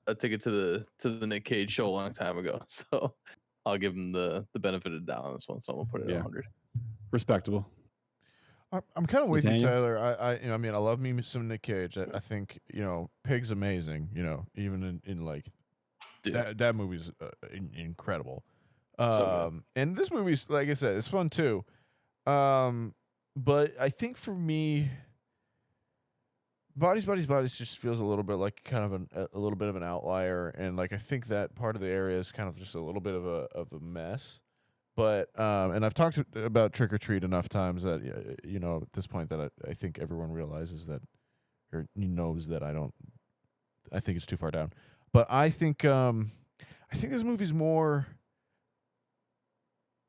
a ticket to the Nick Cage show a long time ago, so I'll give him the benefit of the doubt on this one. So I'm gonna put it at 100. Respectable. I'm kind of with you, Nathaniel? Tyler. I mean, I love me some Nick Cage. I think Pig's amazing. Even in like Dude, that movie's incredible. so good. And this movie's, like I said, it's fun too. But I think for me, Bodies just feels a little bit like kind of a little bit of an outlier, and like I think that part of the area is kind of just a little bit of a mess. But and I've talked about Trick or Treat enough times that at this point that I think everyone realizes that, or knows that I think it's too far down. But I think this movie's more.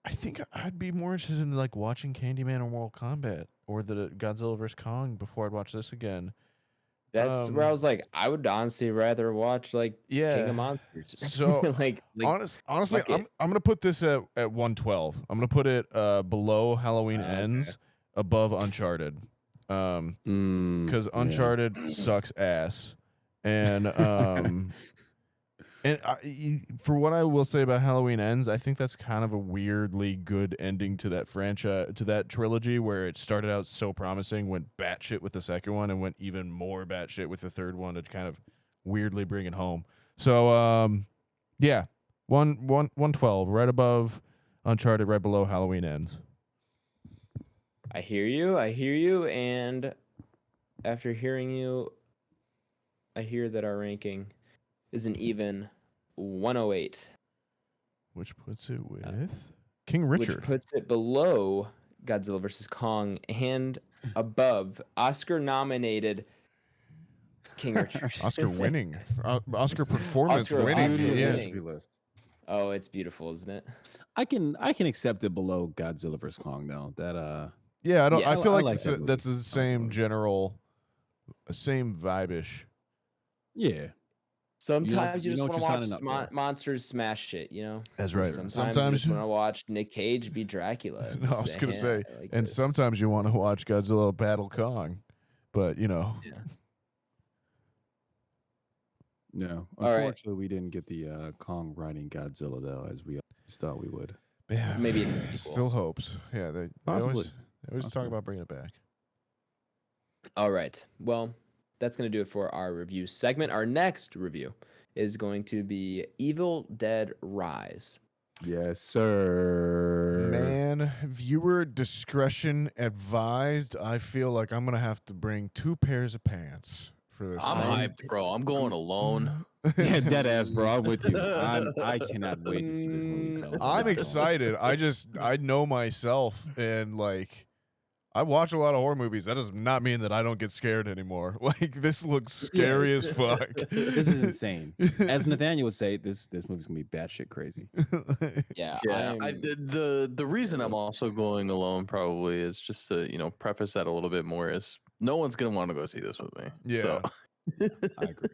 I think I'd be more interested in like watching Candyman or Mortal Kombat or the Godzilla vs Kong before I'd watch this again. That's where I was like, I would honestly rather watch like King Yeah. of Monsters. So like honestly, fuck it. I'm gonna put this at 112. I'm gonna put it below Halloween Okay. Ends, above Uncharted. Because Uncharted sucks ass, and for what I will say about Halloween Ends, I think that's kind of a weirdly good ending to that franchise, to that trilogy, where it started out so promising, went batshit with the second one, and went even more batshit with the third one to kind of weirdly bring it home. So, yeah, 112, right above Uncharted, right below Halloween Ends. I hear you, and after hearing you, I hear that our ranking is an even 108. Which puts it with King Richard. Which puts it below Godzilla vs. Kong and above Oscar-nominated King Richard. Oscar winning. Oscar performance Oscar winning. winning. List. Oh, it's beautiful, isn't it? I can accept it below Godzilla vs Kong though. That Yeah, I feel like, like that movie. that's the same general, same vibe-ish. yeah. Sometimes you you know just what want to you're watch signing up for. monsters smash shit, you know? That's And right. Sometimes you just want to watch Nick Cage be Dracula. and No, I was say, gonna "Yeah, say, I like and this." sometimes you want to watch Godzilla battle Kong, but Yeah. No. All right. Unfortunately, we didn't get the Kong riding Godzilla though, as we always thought we would. yeah, Maybe in the sequel. still hopes. Yeah, they Possibly. always talk Possibly. about bringing it back. All right. Well, that's going to do it for our review segment. Our next review is going to be Evil Dead Rise. Yes, sir. Man, viewer discretion advised. I feel like I'm gonna have to bring 2 pairs of pants for this. I'm one. hyped, bro. I'm going alone. Yeah, dead ass, bro. I'm with you. I cannot wait to see this movie, fellas. I'm excited. I know myself, and like I watch a lot of horror movies. That does not mean that I don't get scared anymore. Like this looks scary as fuck. This is insane. As Nathaniel would say, this movie's gonna be batshit crazy. Yeah. Yeah, I'm- the reason I'm pissed. also going alone probably is just to preface that a little bit more is no one's gonna want to go see this with me. Yeah. So. I agree.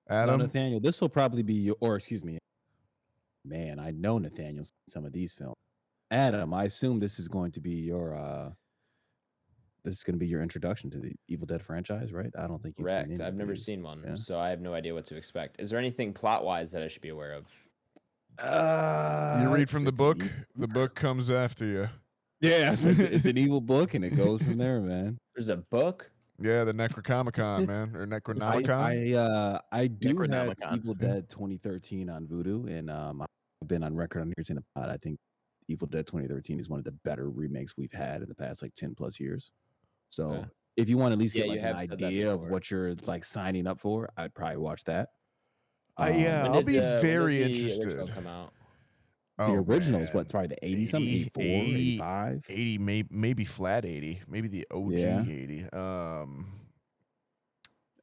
Adam, Now, Nathaniel, this will probably be your, or excuse me, man, I know Nathaniel's seen some of these films. Adam, I assume this is going to be your introduction to the Evil Dead franchise, right? I don't think you've seen Correct. any I've of never these. seen one, Yeah. so I have no idea what to expect. Is there anything plot-wise that I should be aware of? You read from the it's an book. evil The book comes after you. Yeah, so it's an evil book, and it goes from there, man. There's a book. Yeah, the Necronomicon, man, or Necronomicon. I do have Necronomicon. Evil Dead 2013 on Vudu, and I've been on record on here saying the pod. I think Evil Dead 2013 is one of the better remakes we've had in the past like 10 plus years. So Okay. if you want to at least Yeah, get you like an have said that idea of before. what you're like signing up for, I'd probably watch that. Yeah, When I'll did be the- when did very the interested. original come out? The Oh, original is man. what, probably the 80 something, 84, 85. 80, maybe flat 80, maybe the OG Yeah. 80.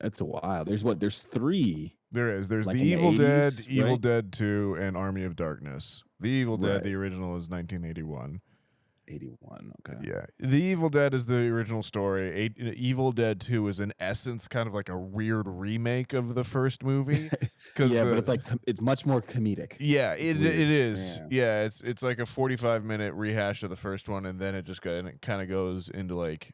That's a while. There's 3. There's Like the in the Evil Dead, 80s, Evil right? Dead 2, and Army of Darkness. The Evil Dead, Right. the original, is 1981. 81. Okay. Yeah, the Evil Dead is the original story. Evil Dead 2 is in essence kind of like a weird remake of the first movie. Yeah, but it's like it's much more comedic. Yeah, It's it weird. is. Yeah. Yeah, it's like a 45-minute rehash of the first one, and then it just kind of goes into like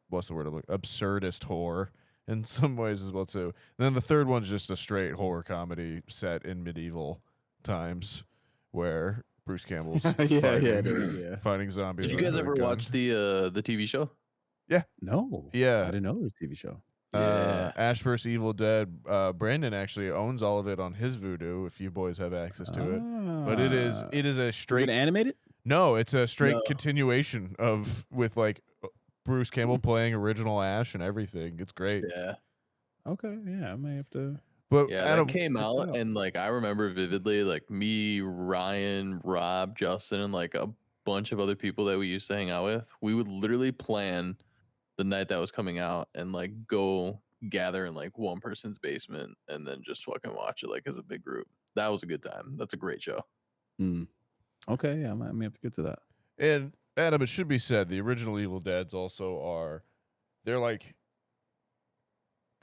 what's the word? Like absurdist horror in some ways as well too. And then the third one's just a straight horror comedy set in medieval times, where Bruce Campbell's fighting zombies. Did you with guys a ever gun. watch the TV show? No. Yeah. I didn't know there was a TV show. Yeah. Ash vs. Evil Dead. Brandon actually owns all of it on his Vudu. If you boys have access to it, but it is a Is it straight. animated? No, it's a straight No. continuation of with like Bruce Campbell playing original Ash and everything. It's great. Yeah. Okay, yeah, I may have to. But Yeah, Adam, that came check it out, out. and like I remember vividly, like me, Ryan, Rob, Justin, and like a bunch of other people that we used to hang out with. We would literally plan the night that was coming out and like go gather in like one person's basement and then just fucking watch it like as a big group. That was a good time. That's a great show. Okay, yeah, I may have to get to that. and Adam, it should be said the original Evil Deads also they're like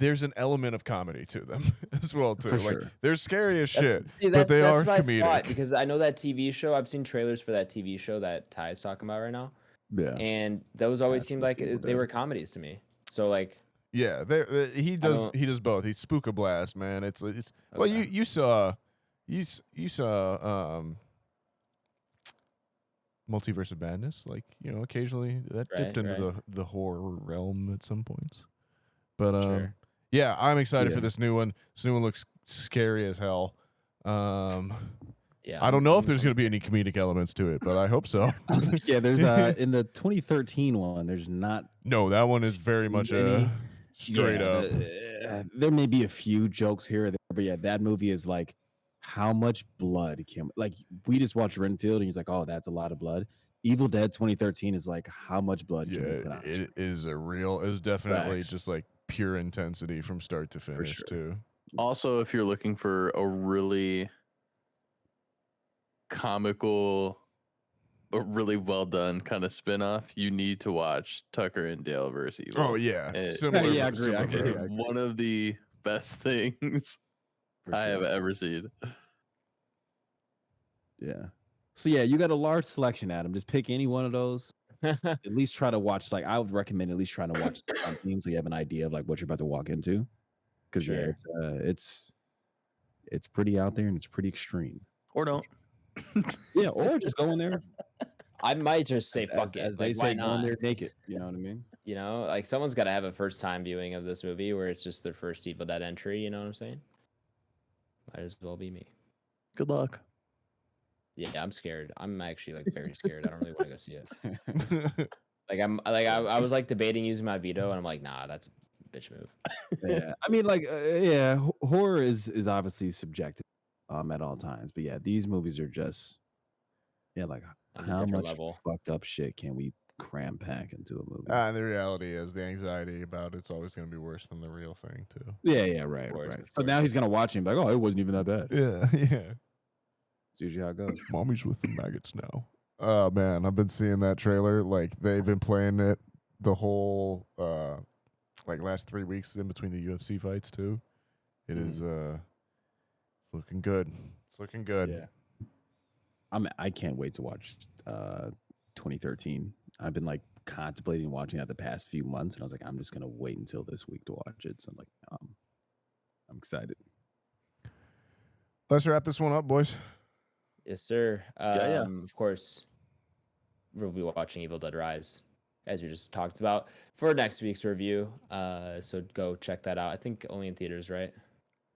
there's an element of comedy to them as well too. For Like sure. they're scary as shit, See, but they are what I thought, comedic. because I know that TV show. I've seen trailers for that TV show that Ty's talking about right now, Yeah. and those always That's seemed what like Evil they Dead. were comedies to me. So like, Yeah, he does both. He's Spookablast, man. It's well, Okay. you saw Multiverse of Madness, like occasionally that dipped Right, into the horror realm at some points. But Sure. yeah, I'm excited for Yeah. this new one. This new one looks scary as hell. yeah, I don't know if there's going to be any comedic elements to it, but I hope so. Yeah, there's in the 2013 one, there's not No, that one is very much Any- straight yeah, up. there may be a few jokes here or there, but yeah, that movie is like how much blood can like we just watched Renfield and he's like, oh, that's a lot of blood. Evil Dead 2013 is like how much blood can we put on it is definitely Facts. just like pure intensity from start to finish sure. too. Also, if you're looking for a really comical, but really well done kind of spin-off, you need to watch Tucker and Dale versus Evil. Oh yeah, It- similar. Yeah, I agree, I similar. agree. One of the best things For I have sure. ever seen. Yeah. So yeah, you got a large selection, Adam. Just pick any one of those. At least try to watch. Like I would recommend at least trying to watch something so you have an idea of like what you're about to walk into. Because yeah, it's pretty out there and it's pretty extreme. Or don't. Yeah, or just go in there. I might just say as, fuck it. as they Like, why say, go in not? there naked. You know what I mean? You know, like someone's got to have a first time viewing of this movie where it's just their first Evil Dead entry. You know what I'm saying? Might as well be me. Good luck. Yeah, I'm scared. I'm actually like very scared. I don't really want to go see it. Like I was like debating using my veto, and I'm like, nah, that's a bitch move. Yeah, I mean, like, yeah, horror is obviously subjective, at all times. But yeah, these movies are just, yeah, like On a how different much level. fucked up shit can we cram pack into a movie? The reality is the anxiety about it's always going to be worse than the real thing too. Yeah, right, course, right. of So now course. he's gonna watch it and be like, oh, it wasn't even that bad. Yeah, yeah. It's usually how it goes. Mommy's with the maggots now. Oh man, I've been seeing that trailer. Like they've been playing it the whole like last 3 weeks in between the UFC fights too. It is it's looking good. It's looking good. Yeah. I can't wait to watch 2013. I've been like contemplating watching that the past few months, and I was like, I'm just gonna wait until this week to watch it. So I'm like, I'm excited. Let's wrap this one up, boys. Yes, sir. Yeah. Of course, we'll be watching Evil Dead Rise, as we just talked about, for next week's review. So go check that out. I think only in theaters, right?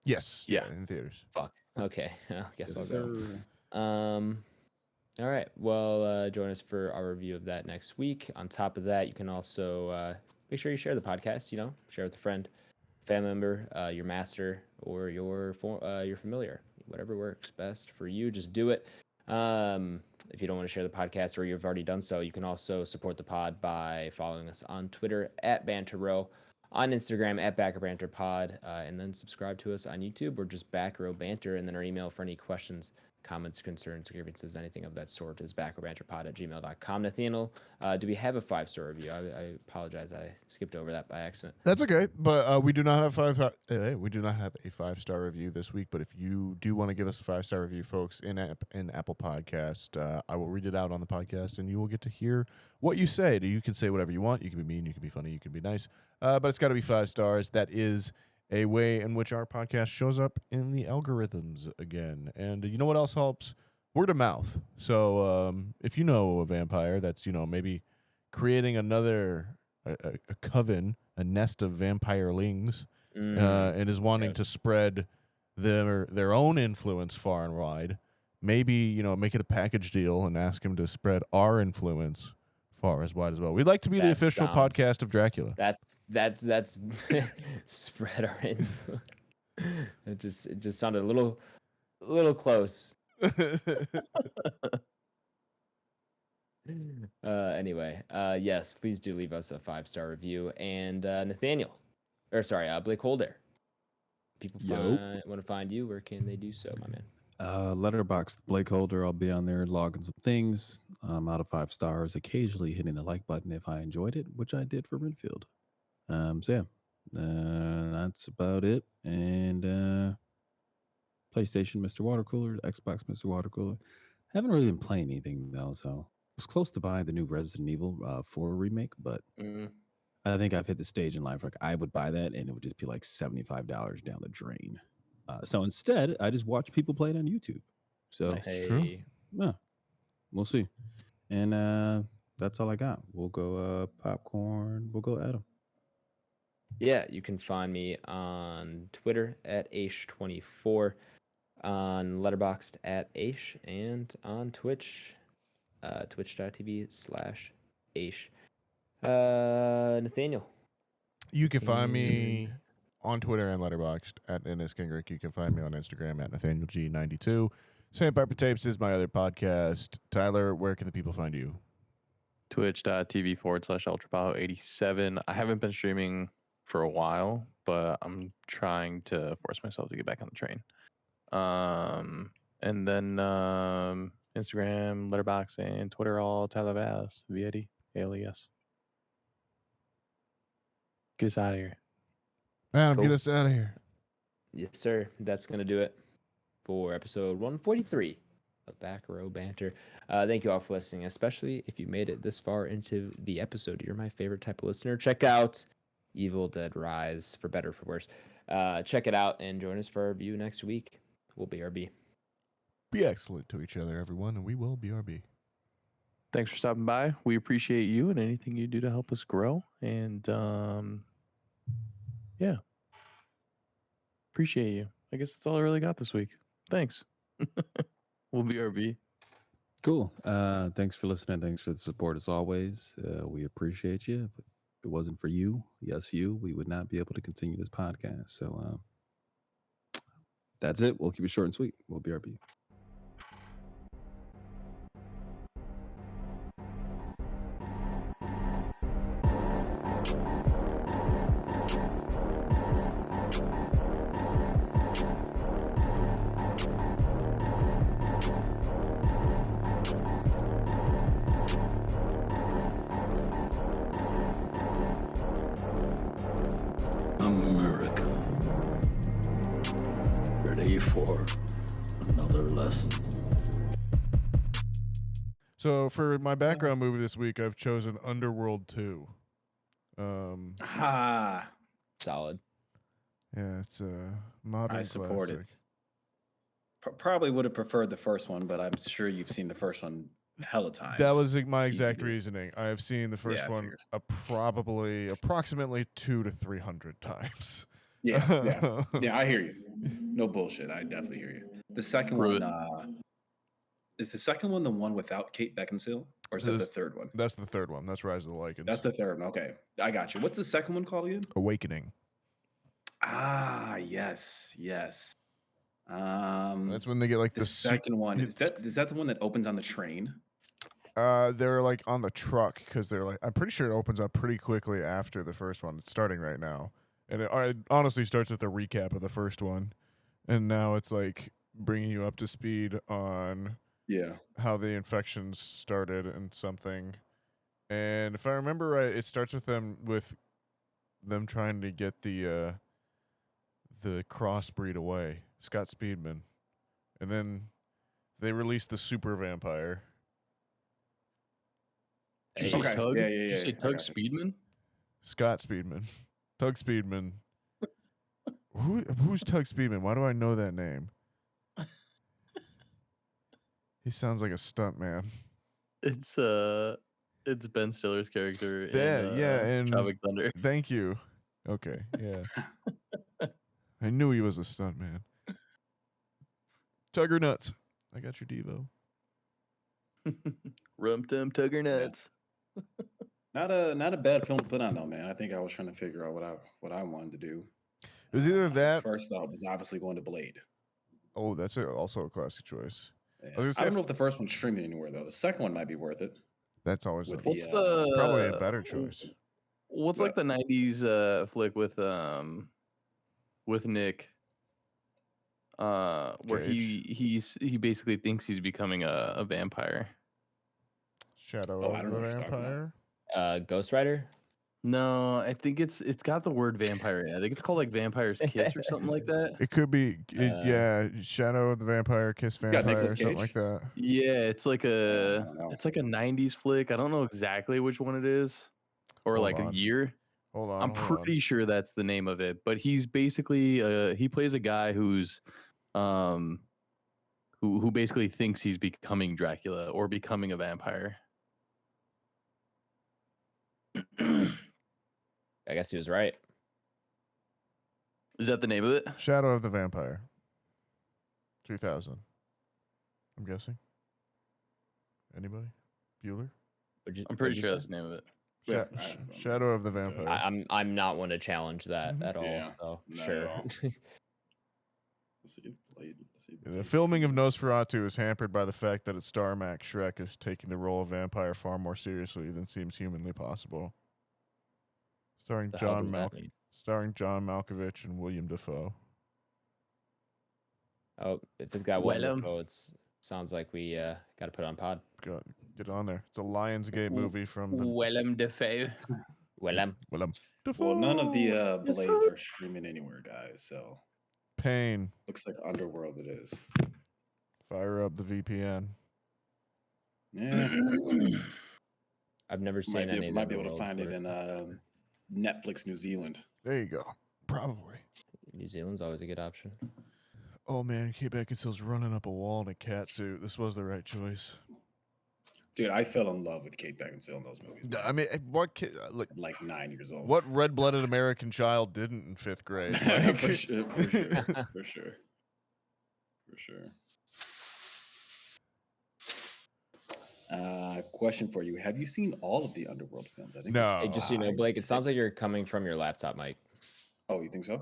Yes. Yeah. In theaters. Fuck. Okay. I guess I'll go. sir. All right. Well, join us for our review of that next week. On top of that, you can also make sure you share the podcast. Share with a friend, family member, your master, or your familiar. Whatever works best for you, just do it. If you don't want to share the podcast or you've already done so, you can also support the pod by following us on Twitter at Banter Row, on Instagram at Back Row Banter Pod, and then subscribe to us on YouTube or just Back Row Banter, and then our email for any questions, comments, concerns, grievances, anything of that sort is backrowbanterpod@gmail.com. Nathaniel, do we have a 5-star review? I apologize, I skipped over that by accident. That's okay, but we do not have we do not have a 5-star review this week. But if you do want to give us a 5-star review, folks, in Apple Podcast, I will read it out on the podcast, and you will get to hear what you say. You can say whatever you want. You can be mean, you can be funny, you can be nice, but it's got to be 5 stars. That is a way in which our podcast shows up in the algorithms again. And you know what else helps? Word of mouth. So if you know a vampire that's, maybe creating another a coven, a nest of vampirelings, and is wanting to spread their own influence far and wide, maybe, make it a package deal and ask him to spread our influence far as wide as well. We'd like to be the official podcast of Dracula. That's spread our influence. It just sounded a little close. Anyway, yes, please do leave us a 5-star review. And Nathaniel, BlakeHolder. People want to find you. Where can they do so, my man? Letterboxd, BlakeHolder. I'll be on there logging some things. I'm out of 5 stars, occasionally hitting the like button if I enjoyed it, which I did for Renfield. That's about it. And PlayStation, Mr. Watercooler, Xbox, Mr. Watercooler. Haven't really been playing anything though, so I was close to buying the new Resident Evil 4 remake, but I think I've hit the stage in life like I would buy that and it would just be like $75 down the drain. So instead, I just watch people play it on YouTube. So true. Yeah, we'll see. And that's all I got. We'll go popcorn. We'll go Adam. Yeah, you can find me on Twitter at Aish24, on Letterboxd at Aish, and on Twitch, twitch.tv/Aish. Nathaniel. You can find me on Twitter and Letterboxd at NSKingrick. You can find me on Instagram at NathanielG92. Sandpiper Tapes is my other podcast. Tyler, where can the people find you? Twitch.tv/UltraPow87. I haven't been streaming for a while, but I'm trying to force myself to get back on the train. And then Instagram, Letterboxd, and Twitter, all Tyler Vaz, V-I-D, alias. Get us out of here. Adam, Cool. get us out of here. Yes, sir. That's going to do it for episode 143 of Back Row Banter. Thank you all for listening, especially if you made it this far into the episode. You're my favorite type of listener. Check out Evil Dead Rise, for better or for worse. Check it out and join us for our review next week. We'll BRB. Be excellent to each other, everyone, and we will BRB. Thanks for stopping by. We appreciate you and anything you do to help us grow. And yeah, appreciate you. I guess that's all I really got this week. Thanks. We'll BRB. Cool. Thanks for listening. Thanks for the support as always. We appreciate you. If it wasn't for you, we would not be able to continue this podcast. So that's it. We'll keep it short and sweet. We'll BRB. America. Ready for another lesson. So for my background movie this week, I've chosen Underworld 2. Solid. Yeah, it's a modern I support it. classic. Probably would have preferred the first one, but I'm sure you've seen the first one hella times. That was my Easy exact to- reasoning. I have seen the first Yeah, I one figured. approximately 200 to 300 times. Yeah. I hear you. No bullshit. I definitely hear you. The second Prove one, is the second one the one without Kate Beckinsale, or is that the third one? That's the third one. That's Rise of the Lycans. That's the third one. Okay, I got you. What's the second one called again? Awakening. Ah, yes. That's when they get like The second one is that the one that opens on the train? They're like on the truck because they're like, I'm pretty sure it opens up pretty quickly after the first one. It's starting right now, and it honestly starts with a recap of the first one, and now it's like bringing you up to speed on how the infections started and something. And if I remember right, it starts with them trying to get the crossbreed away, Scott Speedman, and then they release the super vampire. Did you say Okay. Tug? Yeah, Did you say I Tug got you. Speedman? Scott Speedman. Tug Speedman. Who's Tug Speedman? Why do I know that name? He sounds like a stuntman. It's Ben Stiller's character And Tropic Thunder. thank you. Okay, yeah. I knew he was a stuntman. Tugger Nuts. I got your Devo. Rum Tum Tugger Nuts. Not a bad film to put on though, man. I think I was trying to figure out what I wanted to do. It was either that. First thought was obviously going to Blade. Oh, that's also a classic choice. Yeah. I was gonna say I don't know if the first one's streaming anywhere though. The second one might be worth it. That's always With What's the, the it's probably a better choice. What's like the '90s flick with Nick, where he basically thinks he's becoming a vampire. Shadow Oh, I of don't the know what you're talking about. Vampire. Ghost Rider. No, I think it's got the word vampire in it. I think it's called like Vampire's Kiss or something like that. It could be, Shadow of the Vampire, Kiss got Vampire, Nicolas or something Cage? like that. Yeah, it's like I a don't know. 90s flick. I don't know exactly which one it is or Hold like on. a year. Hold on. I'm pretty sure that's the name of it, but he's basically he plays a guy who's who basically thinks he's becoming Dracula or becoming a vampire. I guess he was right. Is that the name of it? Shadow of the Vampire. 2000. I'm guessing. Anybody? Bueller? I'm pretty sure that's the name of it. Yeah, Shadow of the Vampire. I'm not one to challenge that at all. Yeah, So not at sure. all. Let's see, Blade. The filming of Nosferatu is hampered by the fact that its star Max Shrek is taking the role of vampire far more seriously than seems humanly possible. Starring The hell does that mean? John Malkovich and William Dafoe. Oh, if it's got one Well, info, it sounds like we got to put it on pod. Get it on there. It's a Lionsgate movie from the Willem Dafoe. Willem. Willem Dafoe. Well, none of the Blades are streaming anywhere, guys. So Pain. looks like Underworld it is. Fire up the VPN. Yeah, I've never seen any of might be the able to find it in Netflix New Zealand. There you go. Probably. New Zealand's always a good option. Oh man, Kate Beckinsale's running up a wall in a cat suit. This was the right choice. Dude, I fell in love with Kate Beckinsale in those movies. I mean, what kid? Look, I'm like 9 years old. what red-blooded American child didn't in 5th grade? Like, for sure. Question for you: have you seen all of the Underworld films? I think. No. Hey, just so you know, Blake, it sounds like you're coming from your laptop mic. Oh, you think so?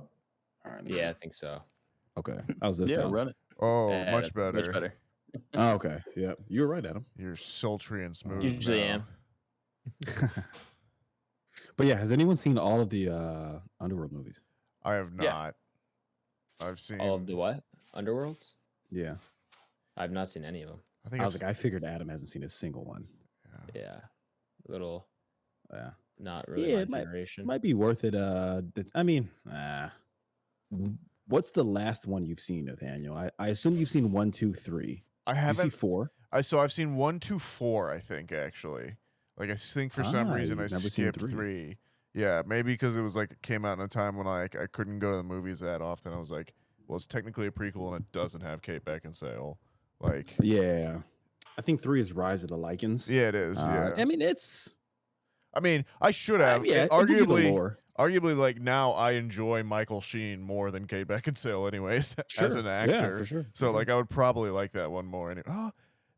All right. Yeah, I think so. Okay. How's this? Yeah, sound? run it. Oh, Yeah, much better. Much better. Oh, okay. Yeah, you were right, Adam. You're sultry and smooth. Usually now. am. But yeah, has anyone seen all of the Underworld movies? I have not. Yeah. I've seen. All of the what? Underworlds? Yeah. I've not seen any of them. I think I was it's, like, I figured Adam hasn't seen a single one. Yeah. A little Yeah. not really Yeah, my it might- generation. Might be worth it. I mean, what's the last one you've seen, Nathaniel? I assume you've seen 1, 2, 3. I Did you see haven't. 4? I've seen 1, 2, 4. I think actually. Like I think for some reason I you've never seen skipped 3. 3. Yeah, maybe because it was like it came out in a time when I couldn't go to the movies that often. I was like, well, it's technically a prequel and it doesn't have Kate Beckinsale. Like, Yeah, I think 3 is Rise of the Lycans. yeah, it is. Yeah, I mean it's I should have. yeah, it gives you the lore. Arguably, like now, I enjoy Michael Sheen more than Kate Beckinsale, anyways, as an actor. Yeah, for sure. So, like, I would probably like that one more.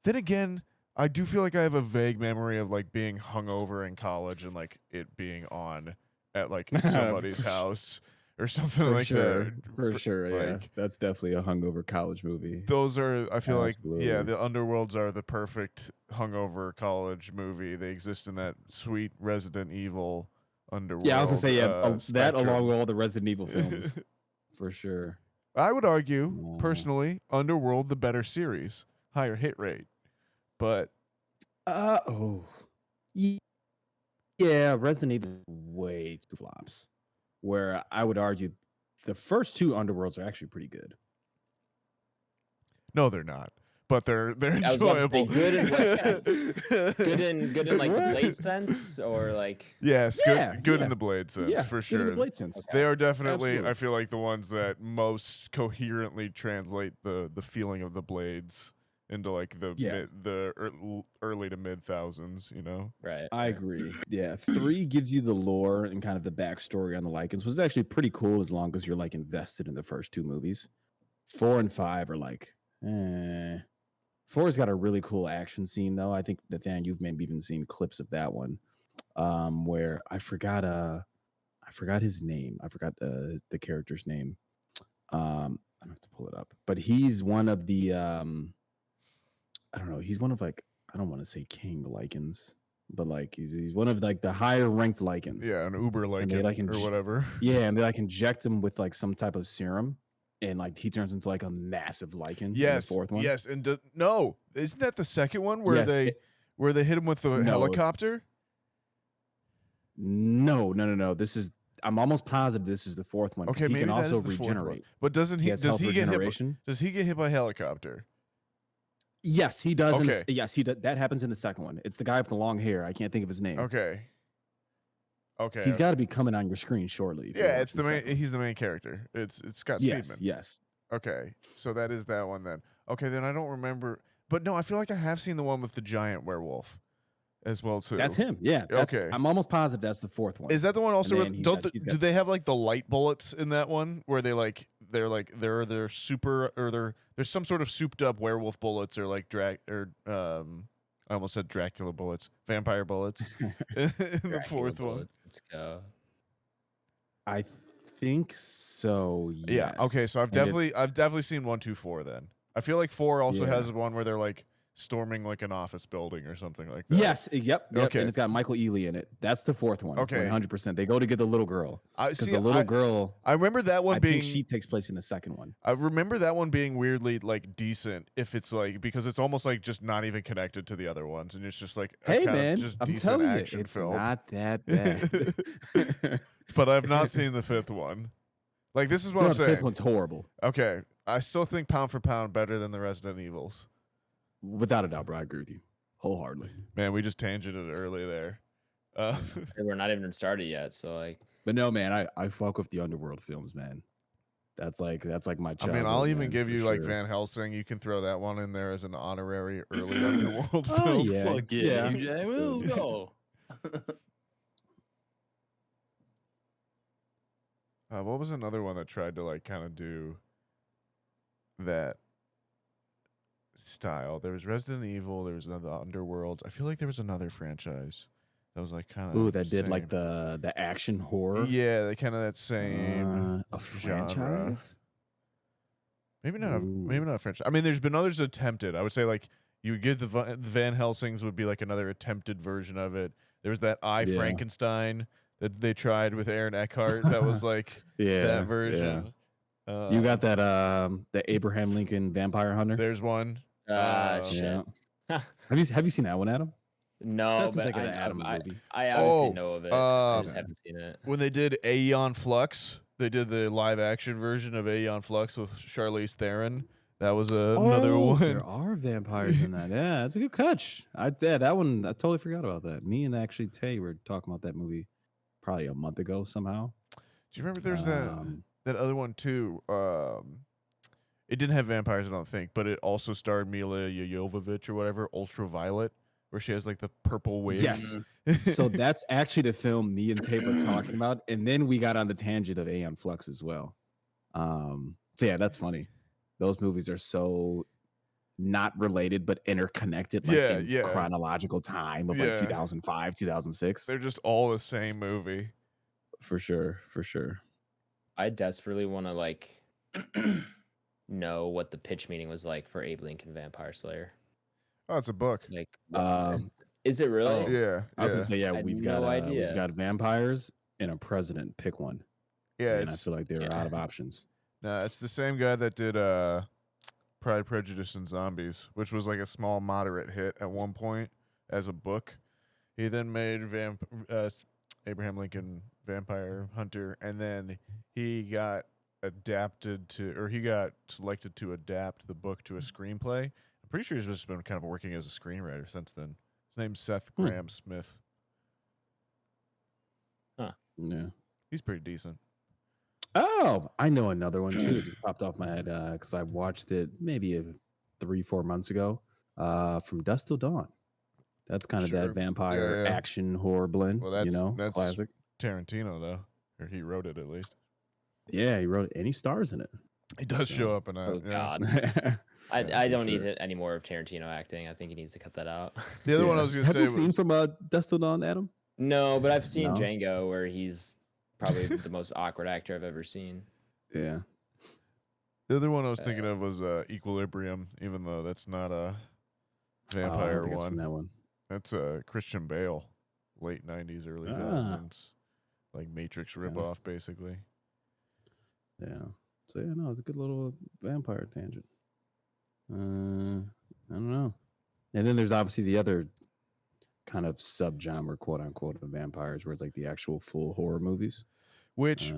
Then again, I do feel like I have a vague memory of like being hungover in college and like it being on at like somebody's house or something For like sure, that. for sure. Yeah, Like, that's definitely a hungover college movie. those are, I feel like, yeah, Absolutely. the Underworlds are the perfect hungover college movie. They exist in that sweet Resident Evil Underworld. Yeah, I was gonna say that spectrum. along with all the Resident Evil films, for sure. I would argue, No. personally, Underworld the better series, higher hit rate. But Ye- yeah, Resident Evil is way too flops. Where I would argue the first 2 Underworlds are actually pretty good. no, they're not. But they're I was about to say, enjoyable. good in what sense? Good in like the blade sense, or like Yes, Yeah, good yeah. in the blade sense Yeah, for good in sure. the Blade sense. Okay. They are definitely, Absolutely. I feel like, the ones that most coherently translate the feeling of the blades into like the Yeah. early to mid thousands, you know. right. I agree. Yeah, 3 gives you the lore and kind of the backstory on the Lycans, which is actually pretty cool as long as you're like invested in the first 2 movies. 4 and 5 are like, 4's got a really cool action scene though. I think Nathaniel, you've maybe even seen clips of that one, where I forgot his name. I forgot the character's name. I have to pull it up, but he's one of the I don't know. He's one of like, I don't want to say King Lycans, but like he's one of like the higher ranked Lycans. Yeah, an Uber And like they, like, or whatever. Yeah, and they like inject him with like some type of serum, and like he turns into like a massive Lycan. in the Yes, 4th one. yes, and no, isn't that the second one where Yes, they hit him with the No, it's- helicopter? No. I'm almost positive this is the 4th one. 'cause Okay, he maybe can that is also the fourth one. regenerate. But doesn't He has does health he get hit? regeneration. Does he get hit by helicopter? Yes, he does. Okay. Yes, he does. That happens in the second one. It's the guy with the long hair. I can't think of his name. Okay. He's got to be coming on your screen shortly. if you're Yeah, it's watching the main. second one. He's the main character. It's Scott Yes, Speedman. yes. Okay, so that is that one then. Okay, then I don't remember, but no, I feel like I have seen the one with the giant werewolf as well too. That's him. Yeah. Okay. I'm almost positive that's the 4th one. Is that the one also? And Where, then he's do got- they have like the light bullets in that one where they're super, or there's some sort of souped up werewolf bullets or like I almost said Dracula bullets, vampire bullets in the Dracula 4th one. bullets. Let's go. I think so. Yes. Yeah. Okay. So I've definitely seen 1, 2, 4. Then I feel like 4 also Yeah. has one where they're like storming like an office building or something like that. Yes. Yep. Okay. And it's got Michael Ealy in it. That's the 4th one. Okay. 100%. They go to get the little girl I because see. the little girl. I remember that one I being. think she takes place in the second one. I remember that one being weirdly like decent if it's like, because it's almost like just not even connected to the other ones, and it's just like a Hey kind of man, just I'm decent telling you, action it's film. not that bad. But I've not seen the 5th one. Like, this is what I'm the saying. 5th one's horrible, Okay, I still think pound for pound better than the Resident Evils. without a doubt, bro. I agree with you wholeheartedly. Man, we just tangented early there. Hey, we're not even started yet, so like But no, man, I fuck with the Underworld films, man. That's like my I childhood. mean, I'll even man, give for you like sure. Van Helsing. You can throw that one in there as an honorary early Underworld Oh, film. yeah. Fuck yeah, UJ. Let's go. What was another one that tried to like kind of do that style? There was Resident Evil. There was another Underworld. I feel like there was another franchise that was like kind of Ooh, that did like the action horror. yeah, they kind of that same a genre. franchise. Maybe not Ooh. a franchise. I mean, there's been others attempted. I would say like you would get the Van Helsings would be like another attempted version of it. There was that Yeah. Frankenstein that they tried with Aaron Eckhart. That was like Yeah, that version. yeah. You got that the Abraham Lincoln Vampire Hunter. There's one. shit. Yeah. Have you seen that one, Adam? No, That seems but like an Adam movie. I obviously Oh, know of it. I just um, haven't seen it. When they did Aeon Flux, they did the live action version of Aeon Flux with Charlize Theron. That was another one. There are vampires in that. Yeah, that's a good catch. That one I totally forgot about that. Me and actually Tay were talking about that movie probably a month ago somehow. Do you remember there's Um, that other one too? It didn't have vampires, I don't think, but it also starred Mila Jovovich or whatever, Ultraviolet, where she has like the purple wig. Yes. So that's actually the film me and Tate were talking about, and then we got on the tangent of Aeon Flux as well. So yeah, that's funny. Those movies are so not related but interconnected, like in chronological time of like 2005, 2006. They're just all the same movie. For sure. I desperately want to like know what the pitch meeting was like for Abe Lincoln Vampire Slayer. Oh, it's a book. Like, is it really? Oh, yeah. I was gonna say, I had we've no idea. we've got vampires and a president. Pick one. Yeah, and I feel like they were out of options. No, it's the same guy that did Pride, Prejudice, and Zombies, which was like a small, moderate hit at one point as a book. He then made Abraham Lincoln Vampire Hunter, and then he got selected to adapt the book to a screenplay. I'm pretty sure he's just been kind of working as a screenwriter since then. His name's Seth Graham Smith. Huh. Yeah. He's pretty decent. Oh, I know another one too. It just popped off my head because I watched it maybe 3-4 months ago. From Dusk Till Dawn. That's kind of that vampire action horror blend. Well, that's classic. Tarantino though, or he wrote it at least. Yeah, he wrote it, and he stars in it. He does show up in that. Oh God, I don't need any more of Tarantino acting. I think he needs to cut that out. The other one I was going to say Have you seen from Dusk Till Dawn, Adam? No, but I've seen Django, where he's probably the most awkward actor I've ever seen. Yeah. The other one I was thinking of was Equilibrium, even though that's not a vampire I've one. seen that one. That's Christian Bale, late 90s, early 2000s. Like Matrix ripoff, basically. Yeah. So, yeah, no, it's a good little vampire tangent. I don't know. And then there's obviously the other kind of subgenre, quote unquote, of vampires, where it's like the actual full horror movies. Which,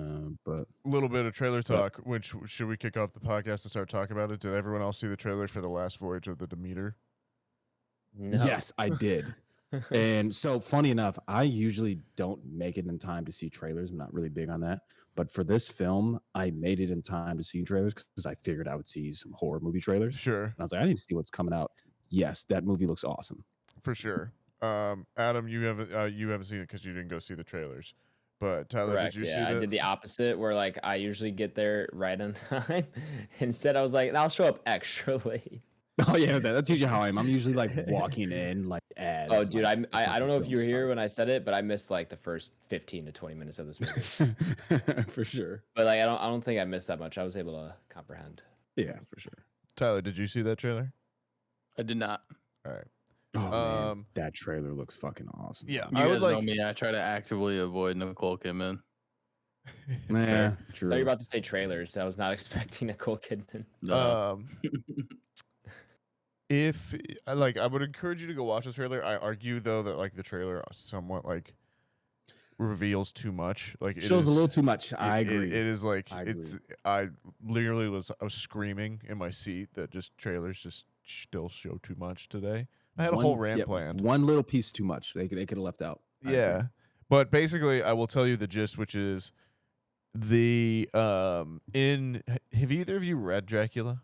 but a little bit of trailer talk, which should we kick off the podcast and start talking about it? Did everyone else see the trailer for The Last Voyage of the Demeter? No. Yes, I did. And so, funny enough, I usually don't make it in time to see trailers. I'm not really big on that. But for this film, I made it in time to see trailers because I figured I would see some horror movie trailers. Sure. And I was like, I need to see what's coming out. Yes, that movie looks awesome. For sure. Adam, you haven't seen it because you didn't go see the trailers. But Tyler, Correct, did you see I that? did the opposite, where like I usually get there right on time. Instead, I was like, I'll show up extra late. Oh yeah, that's usually how I am. I'm usually like walking in like as. Oh, dude, like, I don't know if you were here starts. when I said it, but I missed like the first 15 to 20 minutes of this movie. For sure. But like I don't think I missed that much. I was able to comprehend. Yeah, for sure. Tyler, did you see that trailer? I did not. All right. Oh man, that trailer looks fucking awesome. Yeah, You guys know me. I try to actively avoid Nicole Kidman. Yeah, I true. thought you were about to say trailers. I was not expecting Nicole Kidman. No. If I would encourage you to go watch this trailer. I argue though that like the trailer somewhat like reveals too much. Like it shows is, a little too much. I agree. It is like I I literally was screaming in my seat that just trailers just still show too much today. I had a whole rant planned. One little piece too much. They could have left out. Yeah, but basically, I will tell you the gist, which is the have either of you read Dracula?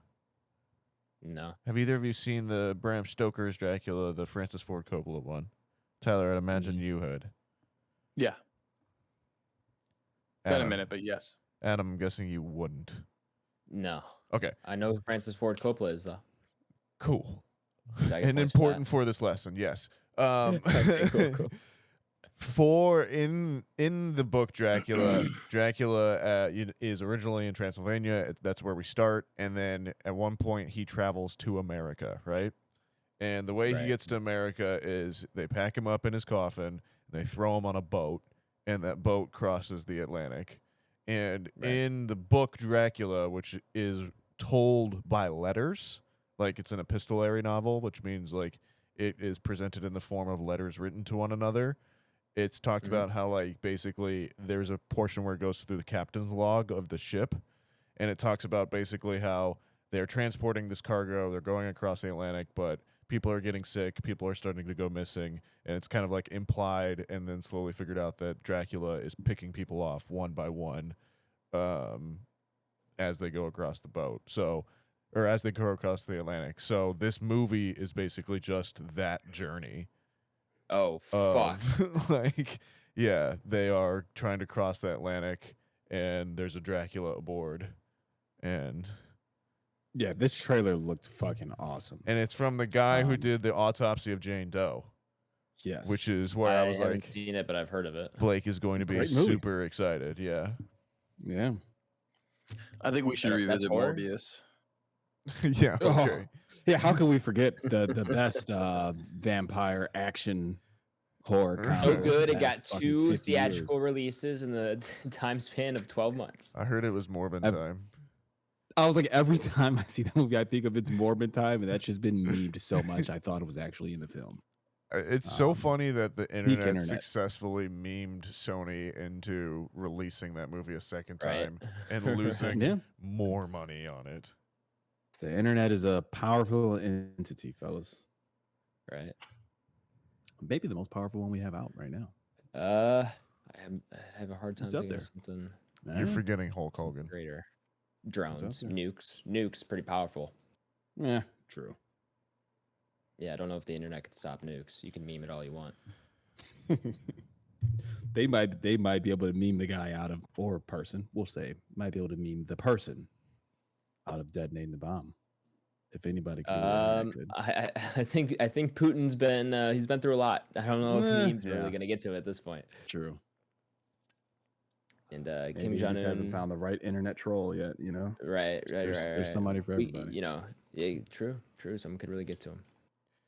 No. Have either of you seen the Bram Stoker's Dracula, the Francis Ford Coppola one? Tyler, I'd imagine you had. Yeah. Been a Adam, minute, but yes. Adam, I'm guessing you wouldn't. No. Okay, I know who Francis Ford Coppola is though. cool. Should I get And points for important that? for this lesson, yes. Okay, cool. For in the book Dracula, Dracula is originally in Transylvania. That's where we start, and then at one point he travels to America, right? And the way he gets to America is they pack him up in his coffin, and they throw him on a boat, and that boat crosses the Atlantic. And in the book Dracula, which is told by letters, like it's an epistolary novel, which means like it is presented in the form of letters written to one another. It's talked about how like basically there's a portion where it goes through the captain's log of the ship, and it talks about basically how they're transporting this cargo, they're going across the Atlantic, but people are getting sick, people are starting to go missing, and it's kind of like implied and then slowly figured out that Dracula is picking people off one by one as they go across the boat. So or as they go across the Atlantic. So this movie is basically just that journey Oh fuck! of like, yeah, they are trying to cross the Atlantic, and there's a Dracula aboard, and Yeah, this trailer looked fucking awesome. it's from the guy who Um, did the autopsy of Jane Doe, Yes. which is where I was haven't like, seen it, but I've heard of it. Blake is going to be Great movie. super excited. Yeah. Yeah. I think we should That's revisit horror? Morbius. Yeah. Oh. Okay. Yeah, how can we forget the best vampire action horror So So comedy of the good, it got past fucking 2 50 years. theatrical releases in the time span of 12 months. I heard it was Morbin I've- time. I was like, every time I see that movie, I think of It's Morbid Time, and that's just been memed so much. I thought it was actually in the film. It's so Um, funny that the internet, internet. successfully memed Sony into releasing that movie a second Right. time and losing Yeah. more money on it. The internet is a powerful entity, fellas. Right. Maybe the most powerful one we have out right now. I have a hard time It's out thinking there. of something You're forgetting Hulk Hogan. greater. Drones, there. nukes, pretty powerful. Yeah, true. Yeah, I don't know if the internet can stop nukes. You can meme it all you want. They might be able to meme the guy out of, or person, we'll say, might be able to meme the person out of detonating the bomb. If anybody could. I think Putin's been he's been through a lot. I don't know if meme's yeah. really gonna get to it at this point. True. And Maybe Kim he Jong just hasn't Un, found the right internet troll yet, you know? right. There's somebody for everybody. Yeah, true. Someone could really get to him.